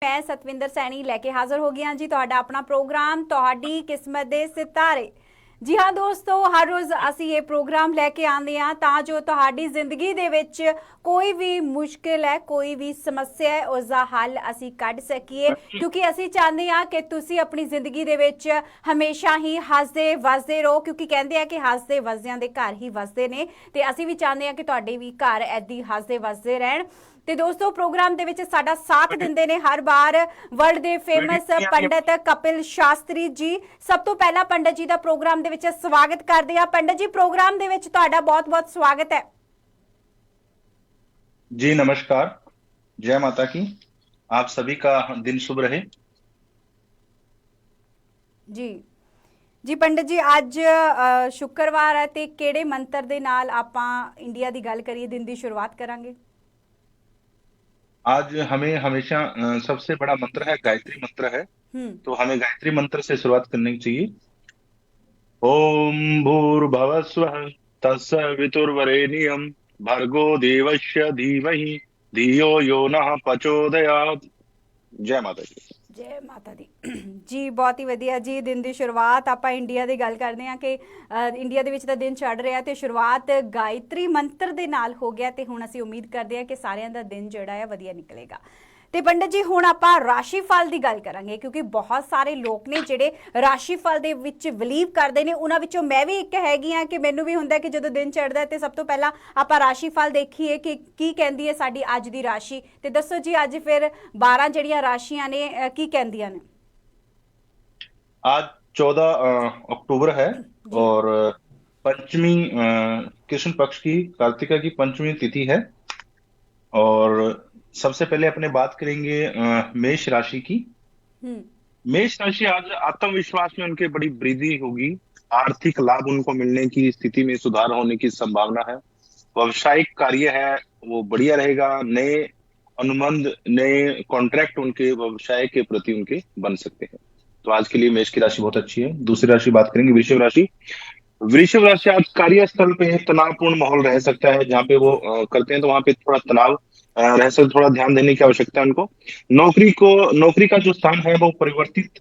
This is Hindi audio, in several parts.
मैं सतविंदर सैनी लैके हाजिर हो गया जी तुहाडा अपना प्रोग्राम तुहाडी किस्मत दे सितारे। जी हाँ दोस्तों, हर रोज़ असी ये प्रोग्राम लैके आते हैं तां जो तुहाडी जिंदगी दे विच कोई भी मुश्किल है, कोई भी समस्या है, उसका हल असी कढ़ सकीए, क्योंकि असी चाहते हैं कि तुसी अपनी जिंदगी दे विच हमेशा ही हसदे वसदे रहो, क्योंकि कहते हैं कि हसदे वसदियां दे घर ही वसदे ने ते असी भी चाहते हैं कि तुहाडे भी घर ऐदी हसदे वसदे रहन। ते दोस्तों प्रोग्राम दे विच साडा साथ दिंदे ने हर बार वर्ल्ड दे फेमस पंडित कपिल शास्त्री जी। सब तो पहला पंडित जी का प्रोग्राम दे विच स्वागत करते हैं। पंडित जी प्रोग्राम दे विच तुहाडा बहुत बहुत स्वागत है जी नमस्कार। जय माता की। आप सभी का दिन शुभ रहे। जी। जी पंडित जी, अज शुक्रवार है ते केड़े मंत्र दे नाल आपां इंडिया दी गल करिए, दिन दी शुरुआत करांगे। आज हमें हमेशा सबसे बड़ा मंत्र है, गायत्री मंत्र है। हम्म। तो हमें गायत्री मंत्र से शुरुआत करनी चाहिए। ओम भूर्भुवः स्वः तत्सवितुर्वरेण्यं भर्गो देवस्य धीमहि धियो यो नः प्रचोदयात्। जय माता की। जय माता दी। जी बहुत ही वधिया जी, दिन की शुरुआत आप इंडिया की गल करते हैं कि इंडिया के विच दिन चढ़ रहा तो शुरुआत गायत्री मंत्र के नाल हो गया, तो हुण असीं उम्मीद करते हैं कि सारिਆਂ ਦਾ दिन जोड़ा है वधिया निकलेगा। तो पंडित जी हुण आपां राशिफल की गल करांगे, क्योंकि बहुत सारे लोग ने जिहड़े राशिफल दे विच बिलीव करते हैं। उन्हां विचों मैं भी एक हैगी हाँ कि मैनूं भी हुंदा कि जदों दिन चढ़दा है तो सब तो पहला आपां राशिफल देखीए कि की कहंदी है साडी अज दी राशि। ते दसो जी अज फिर 12 जिहड़ियां राशियां ने की कहंदियां ने। आज 14 अक्टूबर है जी। और पंचमी कृष्ण पक्ष की कार्तिका की पंचमी तिथि है। और सबसे पहले अपने बात करेंगे मेष राशि की। हम्म। मेष राशि आज आत्मविश्वास में उनके बड़ी वृद्धि होगी। आर्थिक लाभ उनको मिलने की स्थिति में सुधार होने की संभावना है। व्यावसायिक कार्य है वो बढ़िया रहेगा। नए अनुबंध, नए कॉन्ट्रैक्ट उनके व्यवसाय के प्रति उनके बन सकते हैं। तो आज के लिए मेष की राशि बहुत अच्छी है। दूसरी राशि बात करेंगे वृषभ राशि। वृषभ राशि आज कार्यस्थल पे तनावपूर्ण माहौल रह सकता है। जहाँ पे वो करते हैं तो वहां पे थोड़ा तनाव रह सकता, थोड़ा ध्यान देने की आवश्यकता है उनको। नौकरी का जो स्थान है वो परिवर्तित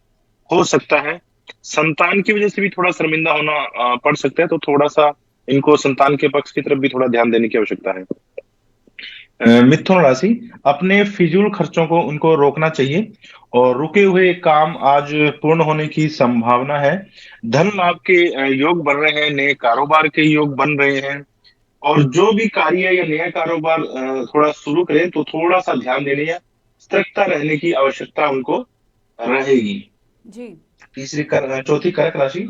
हो सकता है। संतान की वजह से भी थोड़ा शर्मिंदा होना पड़ सकता है। तो थोड़ा सा इनको संतान के पक्ष की तरफ भी थोड़ा ध्यान देने की आवश्यकता है। मिथुन राशि, अपने फिजूल खर्चों को उनको रोकना चाहिए और रुके हुए काम आज पूर्ण होने की संभावना है। धन लाभ के योग बन रहे हैं, नए कारोबार के योग बन रहे हैं। और जो भी कार्य या नया कारोबार थोड़ा शुरू करें तो थोड़ा सा ध्यान देने या सतर्कता रहने की आवश्यकता उनको रहेगी। जी। चौथी कर्क राशि,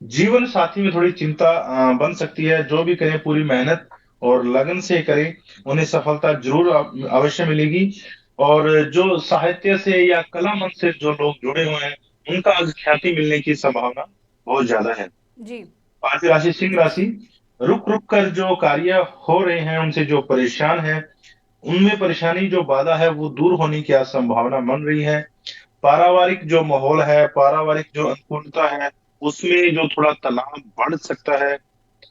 जीवन साथी में थोड़ी चिंता बन सकती है। जो भी करें पूरी मेहनत और लगन से करें, उन्हें सफलता जरूर अवश्य मिलेगी। और जो साहित्य से या कला मंच से जो लोग जुड़े हुए हैं उनका आज ख्याति मिलने की संभावना बहुत ज्यादा है। जी। पांचवी राशि सिंह राशि, रुक रुक कर जो कार्य हो रहे हैं उनसे जो परेशान है, उनमें परेशानी जो बाधा है वो दूर होने की आज संभावना बन रही है। पारिवारिक जो माहौल है, पारिवारिक जो अनुकूलता है, उसमें जो थोड़ा तनाव बढ़ सकता है।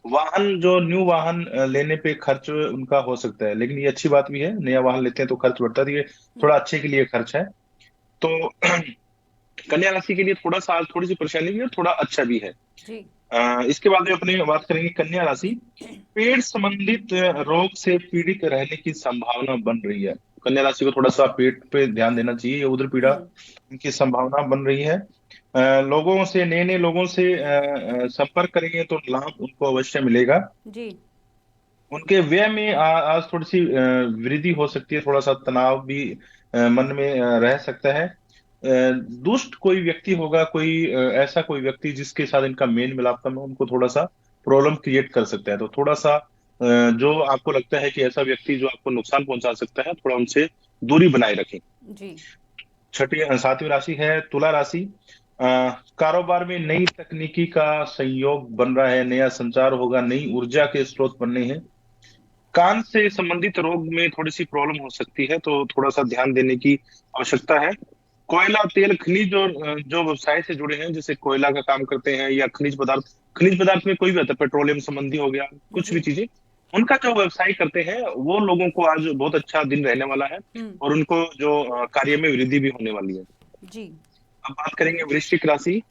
वाहन जो न्यू वाहन लेने पे खर्च उनका हो सकता है, लेकिन ये अच्छी बात भी है। नया वाहन लेते हैं तो खर्च बढ़ता है, ये थोड़ा अच्छे के लिए खर्च है। तो कन्या राशि के लिए थोड़ा सा आज थोड़ी सी परेशानी भी है, थोड़ा अच्छा भी है। जी। इसके बाद में अपने बात करेंगे कन्या राशि। पेट संबंधित रोग से पीड़ित रहने की संभावना बन रही है। कन्या राशि को थोड़ा सा पेट पे ध्यान देना चाहिए, ये उधर पीड़ा हम्म। की संभावना बन रही है। लोगों से, नए नए लोगों से संपर्क करेंगे तो लाभ उनको अवश्य मिलेगा। जी। उनके व्यय में आज थोड़ी सी वृद्धि हो सकती है। थोड़ा सा तनाव भी मन में रह सकता है। दुष्ट कोई व्यक्ति होगा, कोई ऐसा कोई व्यक्ति जिसके साथ इनका मेल मिलाप कम है, उनको थोड़ा सा प्रॉब्लम क्रिएट कर सकता है। तो थोड़ा सा जो आपको लगता है कि ऐसा व्यक्ति जो आपको नुकसान पहुंचा सकता है, थोड़ा उनसे दूरी बनाए रखें। जी। सातवीं राशि है तुला राशि। अ, कारोबार में नई तकनीकी का संयोग बन रहा है, नया संचार होगा, नई ऊर्जा के स्रोत बनने हैं। कान से संबंधित रोग में थोड़ी सी प्रॉब्लम हो सकती है, तो थोड़ा सा ध्यान देने की आवश्यकता है। कोयला, तेल, खनिज और जो व्यवसाय से जुड़े हैं, जैसे कोयला का काम करते हैं या खनिज पदार्थ में कोई भी आता है, पेट्रोलियम संबंधी हो गया, कुछ भी जी। चीजें, उनका जो व्यवसाय करते हैं वो लोगों को आज बहुत अच्छा दिन रहने वाला है, और उनको जो कार्य में वृद्धि भी होने वाली है। जी। अब बात करेंगे वृश्चिक राशि।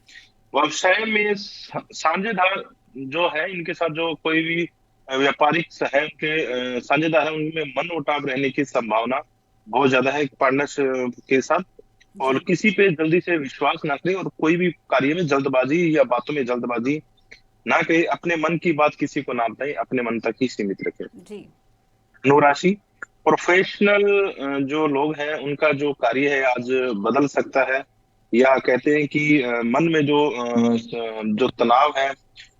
व्यवसाय में साझेदार जो है, इनके साथ जो कोई भी व्यापारिक है, उनके साझेदार है, उनमें मनमुटाव रहने की संभावना बहुत ज्यादा है पार्टनर्स के साथ। और जी। किसी पे जल्दी से विश्वास ना करें, और कोई भी कार्य में जल्दबाजी या बातों में जल्दबाजी ना करें। अपने मन की बात किसी को ना बताएं, अपने मन तक ही सीमित रखें। जी। धनु राशि। प्रोफेशनल जो लोग हैं, उनका जो कार्य है आज बदल सकता है, या कहते हैं कि मन में जो तनाव है,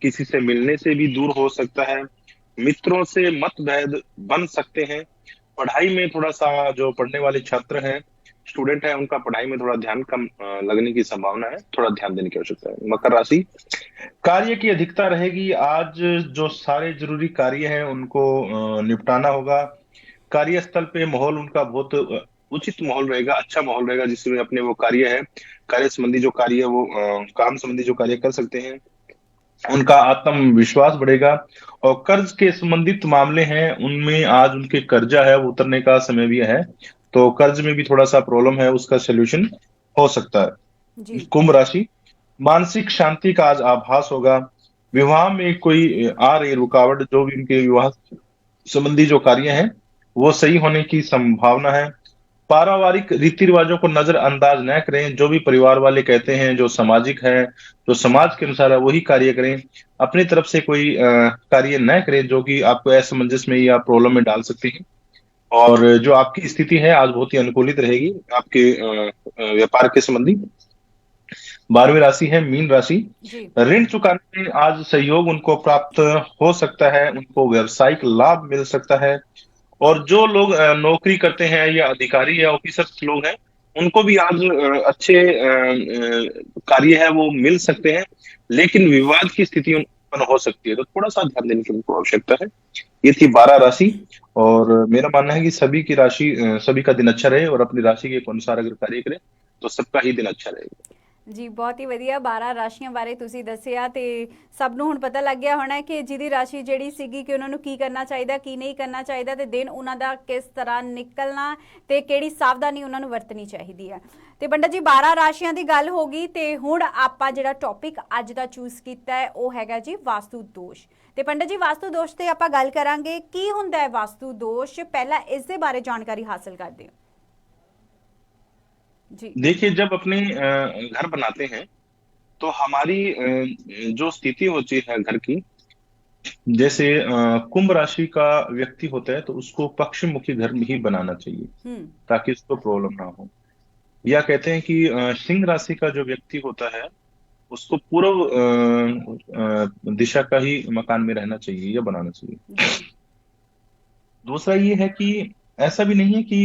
किसी से मिलने से भी दूर हो सकता है। मित्रों से मतभेद बन सकते हैं। पढ़ाई में थोड़ा सा, जो पढ़ने वाले छात्र हैं, स्टूडेंट है, उनका पढ़ाई में थोड़ा ध्यान कम लगने की संभावना है, थोड़ा ध्यान देने की आवश्यकता है। मकर राशि। कार्य की अधिकता रहेगी आज। जो सारे जरूरी कार्य हैं उनको निपटाना होगा। कार्यस्थल पे माहौल उनका बहुत उचित माहौल रहेगा, अच्छा माहौल रहेगा, जिसमें अपने वो कार्य है, कार्य संबंधी जो कार्य है वो काम संबंधी जो कार्य कर सकते हैं। उनका आत्मविश्वास बढ़ेगा। और कर्ज के संबंधित मामले हैं, उनमें आज उनके कर्जा है वो उतरने का समय भी है, तो कर्ज में भी थोड़ा सा प्रॉब्लम है, उसका सोल्यूशन हो सकता है। जी। कुंभ राशि। मानसिक शांति का आज आभास होगा। विवाह में कोई आ रही रुकावट, जो भी उनके विवाह संबंधी जो कार्य हैं वो सही होने की संभावना है। पारिवारिक रीति रिवाजों को नजरअंदाज न करें। जो भी परिवार वाले कहते हैं, जो सामाजिक है, जो समाज के अनुसार है, वही कार्य करें। अपनी तरफ से कोई कार्य न करें जो कि आपको असमंजस में या प्रॉब्लम में डाल सकते हैं। और जो आपकी स्थिति है आज बहुत ही अनुकूलित रहेगी आपके व्यापार के संबंधी। 12वीं राशि है मीन राशि। जी। ऋण चुकाने में आज सहयोग उनको प्राप्त हो सकता है, उनको व्यावसायिक लाभ मिल सकता है। और जो लोग नौकरी करते हैं, या अधिकारी या ऑफिसर्स लोग हैं, उनको भी आज अच्छे कार्य है वो मिल सकते हैं, लेकिन विवाद की स्थिति उत्पन्न हो सकती है, तो थोड़ा सा ध्यान देने की उनको आवश्यकता है। ये थी 12 राशि। और मेरा मानना है कि सभी की राशि, सभी का दिन अच्छा रहे, और अपनी राशि के अनुसार अगर कार्य करें तो सबका ही दिन अच्छा रहेगा। ਜੀ ਬਹੁਤ ਹੀ ਵਧੀਆ 12 ਰਾਸ਼ੀਆਂ ਬਾਰੇ ਤੁਸੀਂ ਦੱਸਿਆ ਤੇ ਸਭ ਨੂੰ ਹੁਣ ਪਤਾ ਲੱਗ ਗਿਆ ਹੋਣਾ ਕਿ ਜਿਹਦੀ ਰਾਸ਼ੀ ਜਿਹੜੀ ਸੀਗੀ ਕਿ ਉਹਨਾਂ ਨੂੰ ਕੀ ਕਰਨਾ ਚਾਹੀਦਾ, ਕੀ ਨਹੀਂ ਕਰਨਾ ਚਾਹੀਦਾ, ਤੇ ਦਿਨ ਉਹਨਾਂ ਦਾ ਕਿਸ ਤਰ੍ਹਾਂ ਨਿਕਲਣਾ ਤੇ ਕਿਹੜੀ ਸਾਵਧਾਨੀ ਉਹਨਾਂ ਨੂੰ ਵਰਤਣੀ ਚਾਹੀਦੀ ਹੈ। ਤੇ ਪੰਡਤ ਜੀ 12 ਰਾਸ਼ੀਆਂ ਦੀ ਗੱਲ ਹੋ ਗਈ, ਤੇ ਹੁਣ ਆਪਾਂ ਜਿਹੜਾ ਟੌਪਿਕ ਅੱਜ ਦਾ ਚੂਜ਼ ਕੀਤਾ ਹੈ ਉਹ ਹੈਗਾ ਜੀ ਵਾਸਤੂ ਦੋਸ਼। ਤੇ ਪੰਡਤ ਜੀ ਵਾਸਤੂ ਦੋਸ਼ ਤੇ ਆਪਾਂ ਗੱਲ ਕਰਾਂਗੇ, ਕੀ ਹੁੰਦਾ ਹੈ ਵਾਸਤੂ ਦੋਸ਼, ਪਹਿਲਾਂ ਇਸ ਦੇ ਬਾਰੇ ਜਾਣਕਾਰੀ ਹਾਸਲ ਕਰਦੇ ਹਾਂ जी। देखिए, जब अपने घर बनाते हैं तो हमारी जो स्थिति होती है घर की, जैसे कुंभ राशि का व्यक्ति होता है तो उसको पश्चिममुखी घर में ही बनाना चाहिए ताकि उसको प्रॉब्लम ना हो। या कहते हैं कि सिंह राशि का जो व्यक्ति होता है उसको पूर्व दिशा का ही मकान में रहना चाहिए या बनाना चाहिए। दूसरा ये है कि ऐसा भी नहीं है कि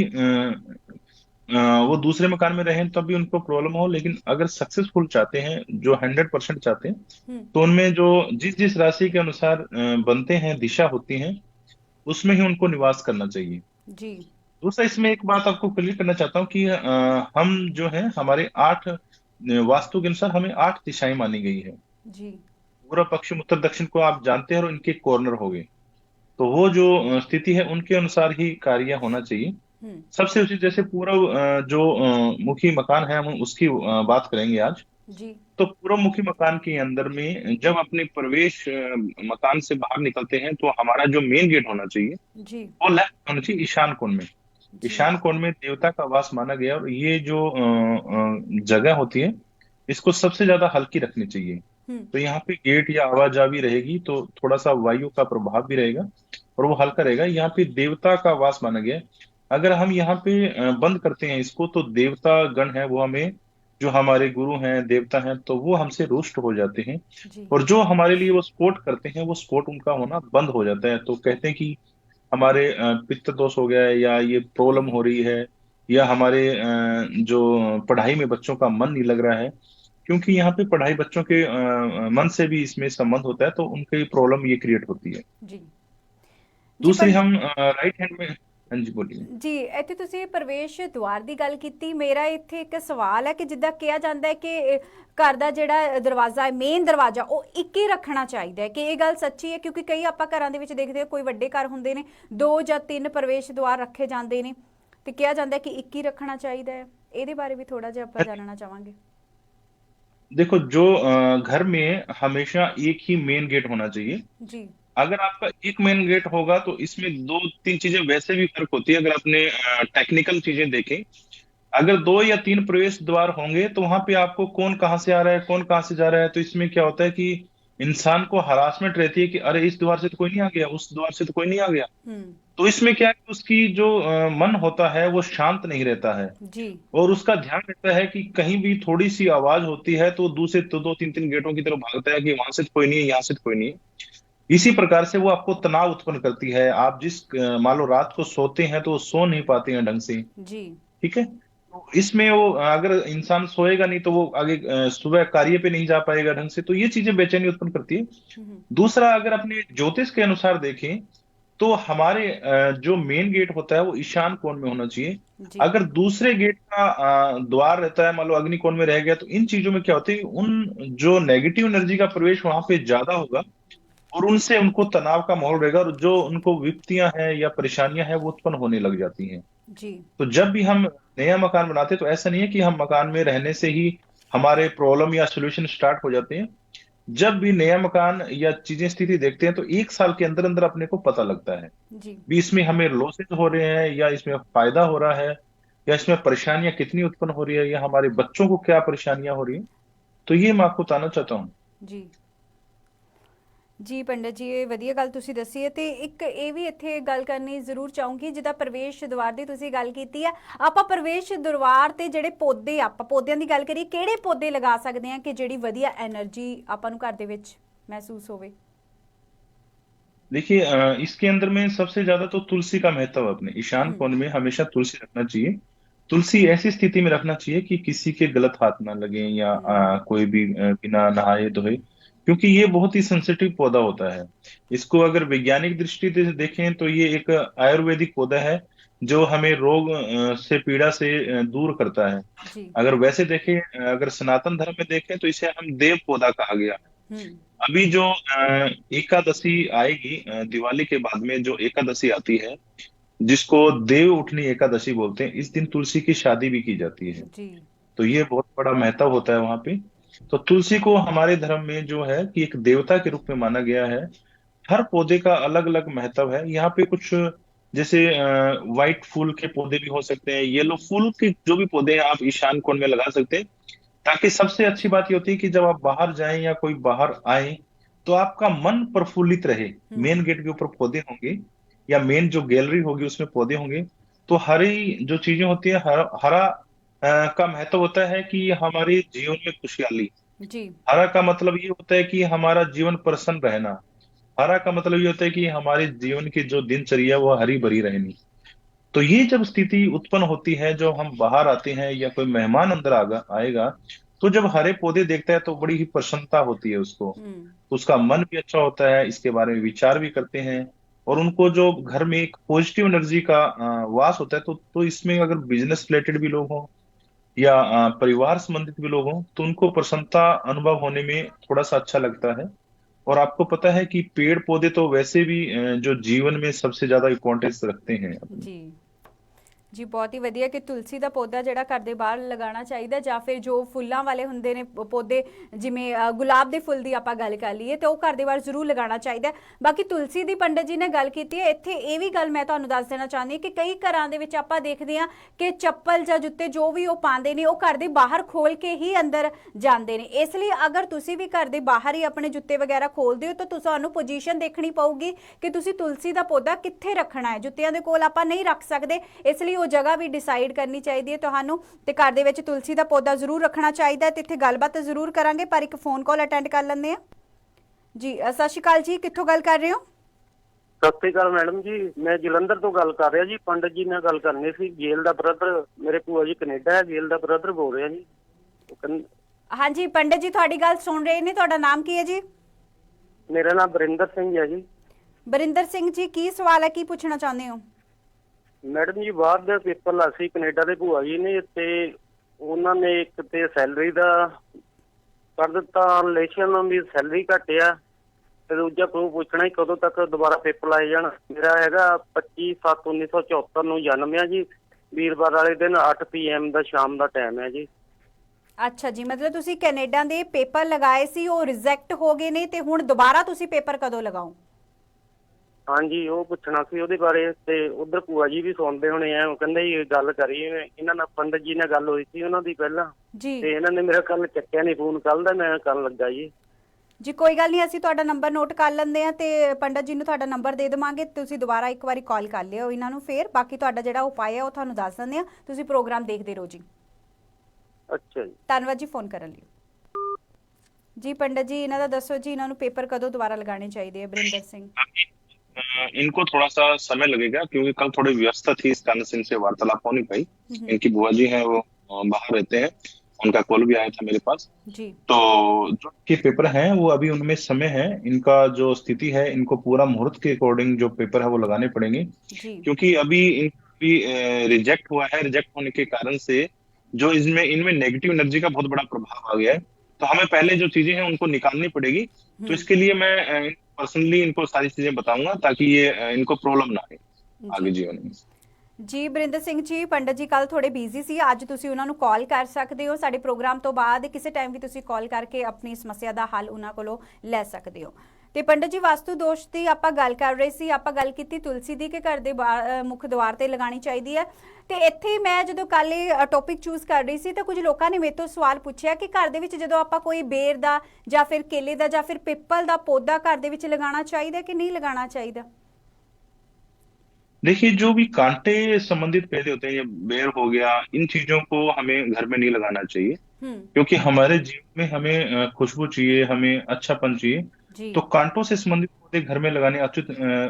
वो दूसरे मकान में रहें तब भी उनको प्रॉब्लम हो, लेकिन अगर सक्सेसफुल चाहते हैं, जो 100% चाहते हैं, तो उनमें जो जिस जिस राशि के अनुसार बनते हैं, दिशा होती हैं, उसमें ही उनको निवास करना चाहिए जी। दूसरा, इसमें एक बात आपको क्लियर करना चाहता हूँ कि हम जो है हमारे 8 वास्तु के अनुसार हमें 8 दिशाएं मानी गई है जी। पूर्व, पश्चिम, उत्तर, दक्षिण को आप जानते हैं, और इनके कॉर्नर हो गए, तो वो जो स्थिति है उनके अनुसार ही कार्य होना चाहिए। सबसे उचित, जैसे पूर्व जो मुखी मकान है, हम उसकी बात करेंगे आज जी। तो पूर्व मुखी मकान के अंदर में जब अपने प्रवेश मकान से बाहर निकलते हैं तो हमारा जो मेन गेट होना चाहिए जी। वो लेफ्ट होना चाहिए, ईशान कोण में। ईशान कोण में देवता का वास माना गया, और ये जो जगह होती है इसको सबसे ज्यादा हल्की रखनी चाहिए। तो यहाँ पे गेट या आवाजावी रहेगी तो थोड़ा सा वायु का प्रभाव भी रहेगा और वो हल्का रहेगा। यहाँ पे देवता का वास माना गया, अगर हम यहाँ पे बंद करते हैं इसको तो देवता गण है वो हमें, जो हमारे गुरु हैं, देवता हैं, तो वो हमसे रुष्ट हो जाते हैं, और जो हमारे लिए वो सपोर्ट करते हैं वो सपोर्ट उनका होना बंद हो जाता है। तो कहते हैं कि हमारे पित्त दोष हो गया है, या ये प्रॉब्लम हो रही है, या हमारे जो पढ़ाई में बच्चों का मन नहीं लग रहा है, क्योंकि यहाँ पे पढ़ाई बच्चों के मन से भी इसमें संबंध होता है, तो उनकी प्रॉब्लम ये क्रिएट होती है। जी। दूसरी, हम राइट हैंड में हाँ जी, बोलिए। ਜੀ ਇੱਥੇ ਤੁਸੀਂ ਪ੍ਰਵੇਸ਼ ਦੁਆਰ ਦੀ ਗੱਲ ਕੀਤੀ। ਮੇਰਾ ਇੱਥੇ ਇੱਕ ਸਵਾਲ ਹੈ ਕਿ ਜਿੱਦਾਂ ਕਿਹਾ ਜਾਂਦਾ ਹੈ ਕਿ ਘਰ ਦਾ ਜਿਹੜਾ ਦਰਵਾਜ਼ਾ ਹੈ, ਮੇਨ ਦਰਵਾਜ਼ਾ, ਉਹ ਇੱਕ ਹੀ ਰੱਖਣਾ ਚਾਹੀਦਾ ਹੈ, ਕਿ ਇਹ ਗੱਲ ਸੱਚੀ ਹੈ? ਕਿਉਂਕਿ ਕਈ ਆਪਾਂ ਘਰਾਂ ਦੇ ਵਿੱਚ ਦੇਖਦੇ ਹਾਂ, ਕੋਈ ਵੱਡੇ ਘਰ ਹੁੰਦੇ ਨੇ 2 ਜਾਂ 3 ਪ੍ਰਵੇਸ਼ ਦੁਆਰ ਰੱਖੇ ਜਾਂਦੇ ਨੇ, ਤੇ ਕਿਹਾ ਜਾਂਦਾ ਹੈ कि ਇੱਕ ਹੀ ਰੱਖਣਾ ਚਾਹੀਦਾ ਹੈ। ਇਹਦੇ ਬਾਰੇ ਵੀ ਥੋੜਾ ਜਿਹਾ ਆਪਾਂ ਜਾਣਨਾ ਚਾਹਾਂਗੇ। देखो, जो घर में हमेशा एक ही मेन गेट होना चाहिए। जी। अगर आपका एक मेन गेट होगा तो इसमें दो तीन चीजें वैसे भी फर्क होती है। अगर आपने टेक्निकल चीजें देखें, अगर 2 या 3 प्रवेश द्वार होंगे तो वहां पे आपको कौन कहाँ से आ रहा है, कौन कहाँ से जा रहा है, तो इसमें क्या होता है कि इंसान को हरासमेंट रहती है कि अरे इस द्वार से तो कोई नहीं आ गया, उस द्वार से तो कोई नहीं आ गया। हम्म। तो इसमें क्या है कि उसकी जो मन होता है वो शांत नहीं रहता है, जी। और उसका ध्यान रहता है कि कहीं भी थोड़ी सी आवाज होती है तो दूसरे तो 2 3 3 गेटों की तरफ भागता है कि वहां से तो कोई नहीं है, यहाँ से तो कोई नहीं है। इसी प्रकार से वो आपको तनाव उत्पन्न करती है। आप जिस मान लो रात को सोते हैं तो वो सो नहीं पाते हैं ढंग से। जी। ठीक है, तो इसमें वो अगर इंसान सोएगा नहीं तो वो आगे सुबह कार्य पे नहीं जा पाएगा ढंग से, तो ये चीजें बेचैनी उत्पन्न करती है। दूसरा, अगर अपने ज्योतिष के अनुसार देखें तो हमारे जो मेन गेट होता है वो ईशान कोण में होना चाहिए। जी। अगर दूसरे गेट का द्वार रहता है, मान लो अग्नि कोण में रह गया, तो इन चीजों में क्या होता है, उन जो नेगेटिव एनर्जी का प्रवेश वहां पे ज्यादा होगा और उनसे उनको तनाव का माहौल रहेगा, और जो उनको विपत्तियां हैं या परेशानियां हैं वो उत्पन्न होने लग जाती हैं। जी। तो जब भी हम नया मकान बनाते हैं तो ऐसा नहीं है कि हम मकान में रहने से ही हमारे प्रॉब्लम या सोल्यूशन स्टार्ट हो जाते हैं। जब भी नया मकान या चीजें स्थिति देखते हैं तो 1 साल के अंदर अंदर अपने को पता लगता है जी। भी इसमें हमें लॉसेस हो रहे हैं या इसमें फायदा हो रहा है, या इसमें परेशानियां कितनी उत्पन्न हो रही है, या हमारे बच्चों को क्या परेशानियां हो रही है। तो ये मैं आपको बताना चाहता हूँ। जी। ਜੀ ਪੰਡਤ ਜੀ, ਇਹ ਵਧੀਆ ਗੱਲ ਤੁਸੀਂ ਦੱਸੀ ਹੈ। ਤੇ ਇੱਕ ਇਹ ਵੀ ਇੱਥੇ ਗੱਲ ਕਰਨੀ ਜ਼ਰੂਰ ਚਾਹੂੰਗੀ, ਜਿੱਦਾਂ ਪ੍ਰਵੇਸ਼ ਦੁਆਰ ਦੀ ਤੁਸੀਂ ਗੱਲ ਕੀਤੀ ਆ, ਆਪਾਂ ਪ੍ਰਵੇਸ਼ ਦੁਆਰ ਤੇ ਜਿਹੜੇ ਪੌਦੇ, ਆਪਾਂ ਪੌਦਿਆਂ ਦੀ ਗੱਲ ਕਰੀਏ, ਕਿਹੜੇ ਪੌਦੇ ਲਗਾ ਸਕਦੇ ਆ ਕਿ ਜਿਹੜੀ ਵਧੀਆ એનર્ਜੀ ਆਪਾਂ ਨੂੰ ਘਰ ਦੇ ਵਿੱਚ महसूस होवे? देखिए, इसके अंदर में सबसे ज्यादा तो तुलसी का महत्व है। अपने ईशान कोण में हमेशा तुलसी रखना चाहिए। तुलसी ऐसी स्थिति में रखना चाहिए कि किसी के गलत हाथ ना लगे, या कोई भी बिना नहाए धोए, क्योंकि ये बहुत ही सेंसिटिव पौधा होता है। इसको अगर वैज्ञानिक दृष्टि से देखें तो ये एक आयुर्वेदिक पौधा है जो हमें रोग से पीड़ा से दूर करता है। जी। अगर वैसे देखें, अगर सनातन धर्म में देखें तो इसे हम देव पौधा कहा गया। अभी जो एकादशी आएगी, दिवाली के बाद में जो एकादशी आती है जिसको देव उठनी एकादशी बोलते हैं, इस दिन तुलसी की शादी भी की जाती है। जी। तो ये बहुत बड़ा महत्व होता है वहां पे। तो तुलसी को हमारे धर्म में जो है कि एक देवता के रूप में माना गया है। हर पौधे का अलग अलग महत्व है। यहाँ पे कुछ जैसे व्हाइट फूल के पौधे भी हो सकते हैं, येलो फूल के जो भी पौधे हैं आप ईशान कोण में लगा सकते हैं, ताकि सबसे अच्छी बात ये होती है कि जब आप बाहर जाएं या कोई बाहर आए तो आपका मन प्रफुल्लित रहे। मेन गेट के ऊपर पौधे होंगे या मेन जो गैलरी होगी उसमें पौधे होंगे, तो हरी जो चीजें होती है, हरा का महत्व होता है कि हमारे जीवन में खुशहाली। जी। हरा का मतलब ये होता है कि हमारा जीवन प्रसन्न रहना। हरा का मतलब ये होता है कि हमारे जीवन की जो दिनचर्या वो हरी भरी रहनी। तो ये जब स्थिति उत्पन्न होती है, जो हम बाहर आते हैं या कोई मेहमान अंदर आएगा, तो जब हरे पौधे देखता है तो बड़ी ही प्रसन्नता होती है उसको। तो उसका मन भी अच्छा होता है, इसके बारे में विचार भी करते हैं, और उनको जो घर में एक पॉजिटिव एनर्जी का वास होता है, तो इसमें अगर बिजनेस रिलेटेड भी लोग हों या परिवार संबंधित भी लोग हों तो उनको प्रसन्नता अनुभव होने में थोड़ा सा अच्छा लगता है। और आपको पता है कि पेड़ पौधे तो वैसे भी जो जीवन में सबसे ज्यादा इंपॉर्टेंस रखते हैं। जी। जी, बहुत ही वधिया कि तुलसी का पौधा जिहड़ा घर दे बाहर लगाना चाहिए, या फिर जो फुल्लां वाले हुंदे ने पौधे, जिवें गुलाब के फुल की आपां गल कर लीए तो घर दे बाहर जरूर लगाना चाहिए। बाकी तुलसी की पंडित जी ने गल की है, इत्थे ये भी गल मैं तुहानूं दस देना चाहती हूँ कि कई घरां दे विच आपां देखदे हां कि चप्पल जां जुत्ते जो भी वो पांदे ने, वो घर दे बाहर खोल के ही अंदर जांदे ने। इसलिए अगर तुसी भी घर दे बाहर ही अपने जुत्ते वगैरह खोलदे हो तो तुहानूं पोजीशन देखनी पऊगी कि तुसी तुलसी का पौधा कित्थे रखना है। जुत्तियां दे कोल आपां नहीं रख सकदे, इसलिए वो जगह भी डिसाइड करनी चाहिए तुहानूं। ते घर दे विच तुलसी का पौधा जरूर रखना चाहिए। ते इत्थे गलबात जरूर करांगे, पर एक फोन कॉल अटेंड कर लैंदे आ। जी, सत श्री अकाल जी, कित्थों गल कर रहे हो? सत श्री अकाल मैडम जी, मैं जलंधर तो गल कर रहा जी। पंडित जी ने गल करनी सी, गेल दा ब्रदर, मेरे भूआ जी कनेडा है, गेल दा ब्रदर बोल रहे जी। हाँ जी पंडित जी, तुहाडी गल सुन रहे ने। तुहाडा नाम की है जी? मेरा नाम बरिंदर सिंह है जी। बरिंदर सिंह जी, की सवाल है, की पूछना चाहते हो? ਮੈਡਮ ਜੀ ਬਾਹਰ ਦੇ ਪੇਪਰ ਲਾਸੀ ਕੈਨੇਡਾ ਦੇ ਭੂਆ ਜੀ ਨੇ, ਤੇ ਉਹਨਾਂ ਨੇ ਇੱਕ ਤੇ ਸੈਲਰੀ ਦਾ ਕਰ ਦਿੱਤਾ ਰਿਲੇਸ਼ਨ ਵੀ ਸੈਲਰੀ ਘਟਿਆ, ਤੇ ਦੂਜਾ ਪ੍ਰੂਫ ਪੁੱਛਣਾ ਹੀ ਕਦੋਂ ਤੱਕ ਦੁਬਾਰਾ ਪੇਪਰ ਲਾਏ ਜਾਣ। ਮੇਰਾ ਹੈਗਾ 25/7/1974 ਨੂੰ ਜਨਮ ਹੈ ਜੀ, ਵੀਰਵਾਰ ਵਾਲੇ ਦਿਨ 8 PM ਦਾ ਸ਼ਾਮ ਦਾ ਟਾਈਮ ਹੈ ਜੀ। ਅੱਛਾ ਜੀ, ਮਤਲਬ ਤੁਸੀਂ ਕੈਨੇਡਾ ਦੇ ਪੇਪਰ ਲਗਾਏ ਸੀ, ਉਹ ਰਿਜੈਕਟ ਹੋ ਗਏ ਨੇ, ਤੇ ਹੁਣ ਦੁਬਾਰਾ ਤੁਸੀਂ ਪੇਪਰ ਕਦੋਂ ਲਗਾਓ? ਹਾਂਜੀ, ਉਹ ਪੁੱਛਣਾ ਸੀ ਉਹਦੇ ਬਾਰੇ। ਤੇ ਉਧਰ ਭੂਆ ਜੀ ਵੀ ਸੁਣਦੇ ਹੋਣੇ ਆ, ਉਹ ਕਹਿੰਦੇ ਜੀ ਗੱਲ ਕਰੀ ਇਹਨਾਂ ਨਾਲ, ਪੰਡਤ ਜੀ ਨਾਲ ਗੱਲ ਹੋਈ ਸੀ ਉਹਨਾਂ ਦੀ ਪਹਿਲਾਂ, ਜੀ ਤੇ ਇਹਨਾਂ ਨੇ ਮੇਰਾ ਕੱਲ ਚੱਕਿਆ ਨਹੀਂ ਫੋਨ, ਕੱਲ ਦਾ ਮੈਂ ਕਰਨ ਲੱਗਾ ਜੀ। ਜੀ ਕੋਈ ਗੱਲ ਨਹੀਂ, ਅਸੀਂ ਤੁਹਾਡਾ ਨੰਬਰ ਨੋਟ ਕਰ ਲੈਂਦੇ ਆ, ਤੇ ਪੰਡਤ ਜੀ ਨੂੰ ਤੁਹਾਡਾ ਨੰਬਰ ਦੇ ਦੇਵਾਂਗੇ, ਤੁਸੀਂ ਦੁਬਾਰਾ ਇੱਕ ਵਾਰੀ ਕਾਲ ਕਰ ਲਿਓ ਇਹਨਾਂ ਨੂੰ, ਫਿਰ ਬਾਕੀ ਤੁਹਾਡਾ ਜਿਹੜਾ ਉਪਾਅ ਹੈ ਉਹ ਤੁਹਾਨੂੰ ਦੱਸ ਦਿੰਦੇ ਆ। ਤੁਸੀਂ ਪ੍ਰੋਗਰਾਮ ਦੇਖਦੇ ਰਹੋ ਜੀ। ਅੱਛਾ ਜੀ, ਧੰਨਵਾਦ ਜੀ ਫੋਨ ਕਰਨ ਲਈ। ਜੀ पंडित जी, इन्हों का दसो जी, इन्हों पेपर कदों दोबारा लगाने चाहिए? बरिंदर सिंह इनको थोड़ा सा समय लगेगा क्योंकि कल थोड़ी व्यस्तता थी, इस कारण से इनसे वार्तालाप हो नहीं पाई। इनकी बुआ जी हैं वो बाहर रहते हैं, उनका कॉल भी आया था मेरे पास जी। तो जो के पेपर हैं वो अभी उनमें समय है, इनका जो स्थिति है इनको पूरा मुहूर्त के अकॉर्डिंग जो पेपर है वो लगाने पड़ेंगे जी। क्योंकि अभी रिजेक्ट हुआ है। रिजेक्ट होने के कारण से जो इनमें नेगेटिव एनर्जी का बहुत बड़ा प्रभाव आ गया है, तो हमें पहले जो चीजें हैं उनको निकालनी पड़ेगी। तो इसके लिए मैं पर्सनली इनको सारी चीजें बताऊंगा ताकि ये इनको प्रॉब्लम ना आए आगे जीवन में। जी बरिंदर सिंह जी, पंडित जी कल थोड़े बिजी सी, अज तुसीं उन्हां नूं कॉल कर सकते हो, साडे प्रोग्राम तो बाद किसी टाइम भी तुसीं कॉल करके अपनी समस्या का हल उन्हां कोलों लै सकते हो। ਤੇ ਪੰਡਤ ਜੀ, ਵਾਸਤੂ ਦੋਸ਼ ਦੀ ਆਪਾਂ ਗੱਲ ਕਰ ਰਹੇ ਸੀ, ਆਪਾਂ ਗੱਲ ਕੀਤੀ ਤੁਲਸੀ ਦੀ ਕਿ ਘਰ ਦੇ ਮੁੱਖ ਦੁਆਰ ਤੇ ਲਗਾਣੀ ਚਾਹੀਦੀ ਹੈ, ਤੇ ਇੱਥੇ ਮੈਂ ਜਦੋਂ ਕੱਲ ਇਹ ਟੌਪਿਕ ਚੂਜ਼ ਕਰ ਰਹੀ ਸੀ ਤਾਂ ਕੁਝ ਲੋਕਾਂ ਨੇ ਮੇਰੇ ਤੋਂ ਸਵਾਲ ਪੁੱਛਿਆ ਕਿ ਘਰ ਦੇ ਵਿੱਚ ਜਦੋਂ ਆਪਾਂ ਕੋਈ ਬੇਰ ਦਾ ਜਾਂ ਫਿਰ ਕੇਲੇ ਦਾ ਜਾਂ ਫਿਰ ਪਿੱਪਲ ਦਾ ਪੌਦਾ ਘਰ ਦੇ ਵਿੱਚ ਲਗਾਉਣਾ ਚਾਹੀਦਾ ਕਿ ਨਹੀਂ ਲਗਾਉਣਾ ਚਾਹੀਦਾ? देखिए, जो भी कांटे संबंधित पेड़ होते हैं, ये बेर हो गया, इन चीजों को हमें घर में नहीं लगाना चाहिए क्योंकि हमारे जीवन में हमें खुशबू चाहिए, हमें अच्छापन चाहिए। तो कांटों से संबंधित पौधे घर में लगाने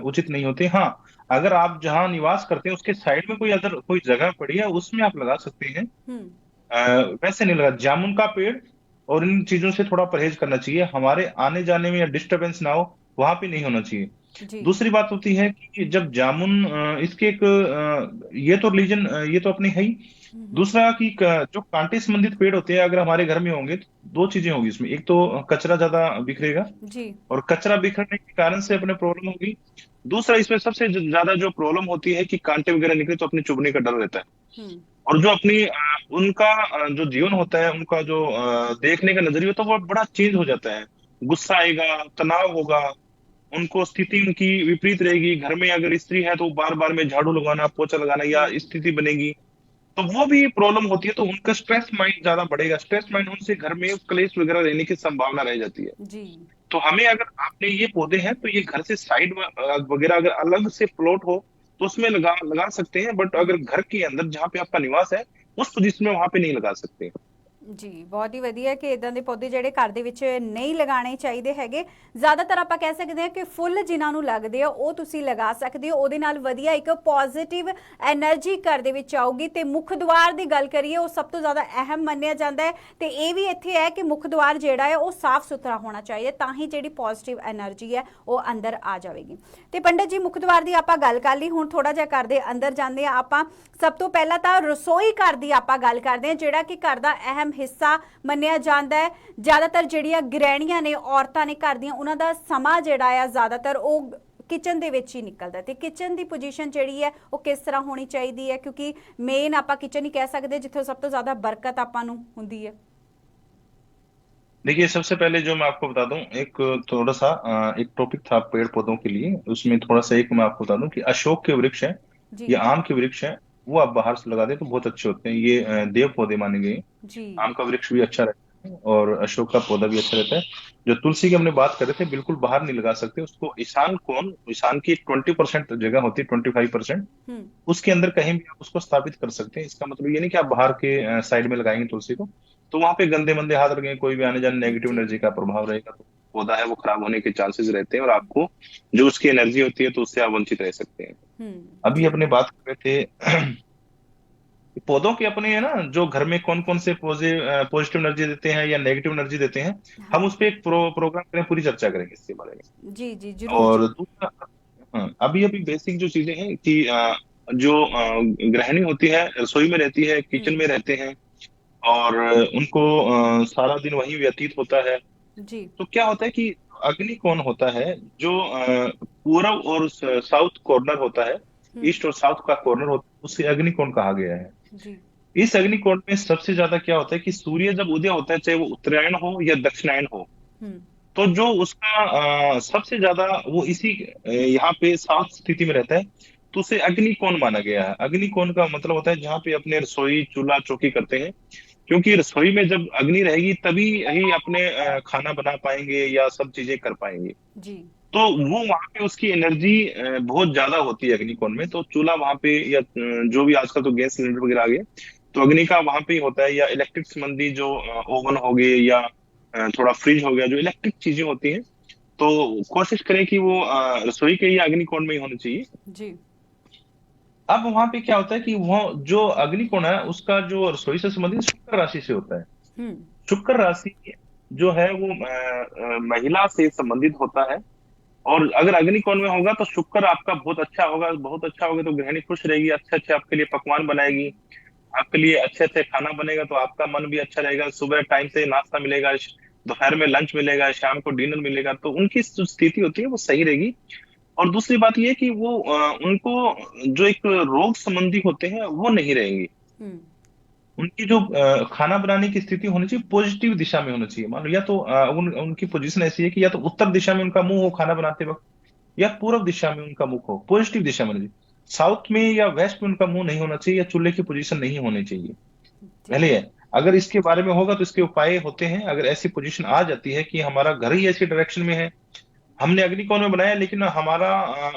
उचित नहीं होते। हाँ, अगर आप जहाँ निवास करते हैं उसके साइड में कोई जगह पड़ी है उसमें आप लगा सकते हैं, वैसे नहीं लगा। जामुन का पेड़ और इन चीजों से थोड़ा परहेज करना चाहिए, हमारे आने जाने में या डिस्टर्बेंस ना हो, वहां पे नहीं होना चाहिए। दूसरी बात होती है कि जब जामुन इसके एक ये तो रिलीजन ये तो अपनी है ही। दूसरा कि जो कांटे संबंधित पेड़ होते हैं अगर हमारे घर में होंगे तो दो चीजें होगी इसमें, एक तो कचरा ज्यादा बिखरेगा जी, और कचरा बिखरने के कारण से अपने प्रॉब्लम होगी। दूसरा इसमें सबसे ज्यादा जो प्रॉब्लम होती है कि कांटे वगैरह निकले तो अपनी चुभने का डर रहता है, और जो अपनी उनका जो जीवन होता है, उनका जो देखने का नजरिया होता है वो बड़ा चेंज हो जाता है। गुस्सा आएगा, तनाव होगा, उनको स्थिति उनकी विपरीत रहेगी। घर में अगर स्त्री है तो बार बार में झाड़ू लगाना, पोछा लगाना या स्थिति बनेगी, तो वो भी प्रॉब्लम होती है। तो उनका स्ट्रेस माइंड ज्यादा बढ़ेगा, स्ट्रेस माइंड उनसे घर में क्लेश वगैरह रहने की संभावना रह जाती है जी। तो हमें अगर आपने ये पौधे हैं तो ये घर से साइड वगैरह अगर अलग से प्लॉट हो तो उसमें लगा सकते हैं, बट अगर घर के अंदर जहाँ पे आपका निवास है उस पोजीशन में वहां पे नहीं लगा सकते। जी, बहुत ही वधिया कि इदां दे पौधे ਜਿਹੜੇ ਘਰ ਦੇ ਵਿੱਚ ਨਹੀਂ ਲਗਾਣੇ ਚਾਹੀਦੇ ਹੈਗੇ। ਜ਼ਿਆਦਾਤਰ ਆਪਾਂ ਕਹਿ ਸਕਦੇ ਹਾਂ ਕਿ ਫੁੱਲ ਜਿਨ੍ਹਾਂ ਨੂੰ ਲੱਗਦੇ ਆ ਉਹ ਤੁਸੀਂ ਲਗਾ ਸਕਦੇ ਹੋ, ਉਹਦੇ ਨਾਲ ਵਧੀਆ ਇੱਕ ਪੋਜ਼ਿਟਿਵ એનર્ਜੀ ਘਰ ਦੇ ਵਿੱਚ ਆਊਗੀ। ਤੇ ਮੁੱਖ ਦੁਆਰ ਦੀ ਗੱਲ ਕਰੀਏ, ਉਹ ਸਭ ਤੋਂ ਜ਼ਿਆਦਾ ਅਹਿਮ ਮੰਨਿਆ ਜਾਂਦਾ ਹੈ, ਤੇ ਇਹ ਵੀ ਇੱਥੇ ਹੈ ਕਿ ਮੁੱਖ ਦੁਆਰ ਜਿਹੜਾ ਹੈ ਉਹ ਸਾਫ਼ ਸੁਥਰਾ ਹੋਣਾ ਚਾਹੀਦਾ, ਤਾਂ ਹੀ ਜਿਹੜੀ ਪੋਜ਼ਿਟਿਵ એનર્ਜੀ ਹੈ ਉਹ ਅੰਦਰ ਆ ਜਾਵੇਗੀ। ਤੇ ਪੰਡਤ ਜੀ, ਮੁੱਖ ਦੁਆਰ ਦੀ ਆਪਾਂ ਗੱਲ ਕਰ ਲਈ, ਹੁਣ ਥੋੜਾ ਜਿਹਾ ਘਰ ਦੇ ਅੰਦਰ ਜਾਂਦੇ ਆ ਆਪਾਂ। ਸਭ ਤੋਂ ਪਹਿਲਾਂ ਤਾਂ ਰਸੋਈ ਘਰ ਦੀ ਆਪਾਂ ਗੱਲ ਕਰਦੇ ਹਾਂ, ਜਿਹੜਾ ਕਿ ਘਰ ਦਾ ਅਹਿਮ ਹਿੱਸਾ ਮੰਨਿਆ ਜਾਂਦਾ ਹੈ। ਜ਼ਿਆਦਾਤਰ ਜਿਹੜੀਆਂ ਗ੍ਰਹਿਣੀਆਂ ਨੇ, ਔਰਤਾਂ ਨੇ ਘਰ ਦੀਆਂ, ਉਹਨਾਂ ਦਾ ਸਮਾਂ ਜਿਹੜਾ ਆ ਜ਼ਿਆਦਾਤਰ ਉਹ ਕਿਚਨ ਦੇ ਵਿੱਚ ਹੀ ਨਿਕਲਦਾ। ਤੇ ਕਿਚਨ ਦੀ ਪੋਜੀਸ਼ਨ ਜਿਹੜੀ ਹੈ ਉਹ ਕਿਸ ਤਰ੍ਹਾਂ ਹੋਣੀ ਚਾਹੀਦੀ ਹੈ, ਕਿਉਂਕਿ ਮੇਨ ਆਪਾਂ ਕਿਚਨ ਹੀ ਕਹਿ ਸਕਦੇ ਜਿੱਥੇ ਸਭ ਤੋਂ ਜ਼ਿਆਦਾ ਬਰਕਤ ਆਪਾਂ ਨੂੰ ਹੁੰਦੀ है। देखिए, सबसे पहले जो मैं आपको बता दूं, एक थोड़ा सा एक टॉपिक था पेड़ पौधों के लिए, उसमें थोड़ा सा एक मैं आपको बता दूं कि अशोक के वृक्ष है या आम के वृक्ष है, वो आप बाहर से लगा दें तो बहुत अच्छे होते हैं। ये देव पौधे माने गए। आम का वृक्ष भी अच्छा रहता है और अशोक का पौधा भी अच्छा रहता है। जो तुलसी की हमने बात कर रहे थे, बिल्कुल बाहर नहीं लगा सकते उसको। ईशान की 20% जगह होती है, 25% उसके अंदर कहीं भी आप उसको स्थापित कर सकते हैं। इसका मतलब ये नहीं कि आप बाहर के साइड में लगाएंगे तुलसी को तो वहां पे गंदे मंदे हाथ लगेंगे, कोई भी आने जाने नेगेटिव एनर्जी का प्रभाव रहेगा, तो पौधा है वो खराब होने के चांसेस रहते हैं और आपको जो उसकी एनर्जी होती है तो उससे आप वंचित रह सकते हैं। अभी अपने बात कर रहे थे पौधों के अपने, है ना, जो घर में कौन कौन से पौधे पॉजिटिव एनर्जी देते हैं या नेगेटिव एनर्जी देते हैं, हम उस पर एक प्रोग्राम करें, पूरी चर्चा करेंगे इसके बारे में। जी जी जरूर। और दूसरा, अभी बेसिक जो चीजें हैं कि जो गृहिणी होती है रसोई में रहती है, किचन में रहते हैं और उनको सारा दिन वही व्यतीत होता है। जी। तो क्या होता है कि अग्निकोण होता है जो पूरब और साउथ कॉर्नर होता है, ईस्ट और साउथ का कॉर्नर होता है, उसे अग्निकोण कहा गया है। जी। इस अग्निकोण में सबसे ज्यादा क्या होता है कि सूर्य जब उदय होता है, चाहे वो उत्तरायण हो या दक्षिणायन हो, हम्म। तो जो उसका सबसे ज्यादा वो इसी यहाँ पे साउथ स्थिति में रहता है, तो उसे अग्निकोण माना गया है। अग्निकोण का मतलब होता है जहाँ पे अपने रसोई चूल्हा चौकी करते हैं, क्योंकि रसोई में जब अग्नि रहेगी तभी ही अपने खाना बना पाएंगे या सब चीजें कर पाएंगे। जी। तो वो वहां पे उसकी एनर्जी बहुत ज्यादा होती है अग्निकोण में। तो चूल्हा वहां पे या जो भी आजकल तो गैस सिलेंडर वगैरह आ गए, तो अग्नि का वहां पे ही होता है, या इलेक्ट्रिक संबंधी जो ओवन हो गए या थोड़ा फ्रिज हो गया, जो इलेक्ट्रिक चीजें होती हैं, तो कोशिश करें कि वो रसोई के या अग्निकोण में ही होनी चाहिए। जी। अब वहां पे क्या होता है कि वो जो अग्निकोण है उसका जो रसोई से संबंधित शुक्र राशि से होता है। हम्म। शुक्र राशि जो है वो महिला से संबंधित होता है। और अगर अग्निकोण में होगा तो शुक्र आपका बहुत अच्छा होगा। बहुत अच्छा होगा तो गृहिणी खुश रहेगी, अच्छे अच्छे आपके लिए पकवान बनाएगी, आपके लिए अच्छे अच्छे खाना बनेगा, तो आपका मन भी अच्छा रहेगा। सुबह टाइम से नाश्ता मिलेगा, दोपहर में लंच मिलेगा, शाम को डिनर मिलेगा, तो उनकी जो स्थिति होती है वो सही रहेगी। और दूसरी बात ये है कि वो उनको जो एक रोग संबंधी होते हैं वो नहीं रहेंगी। हम्म। उनकी जो खाना बनाने की स्थिति होनी चाहिए पॉजिटिव दिशा में होनी चाहिए। मान लो या तो उनकी पोजीशन ऐसी है कि या तो उत्तर दिशा में उनका मुंह हो खाना बनाते वक्त, या पूर्व दिशा में उनका मुख हो, पॉजिटिव दिशा में होनी चाहिए। साउथ में या वेस्ट में उनका मुंह नहीं होना चाहिए, या चूल्हे की पोजीशन नहीं होनी चाहिए। जी। पहले है, अगर इसके बारे में होगा तो इसके उपाय होते हैं। अगर ऐसी पोजीशन आ जाती है कि हमारा घर ही ऐसी डायरेक्शन में है, हमने अग्निकोण में बनाया लेकिन हमारा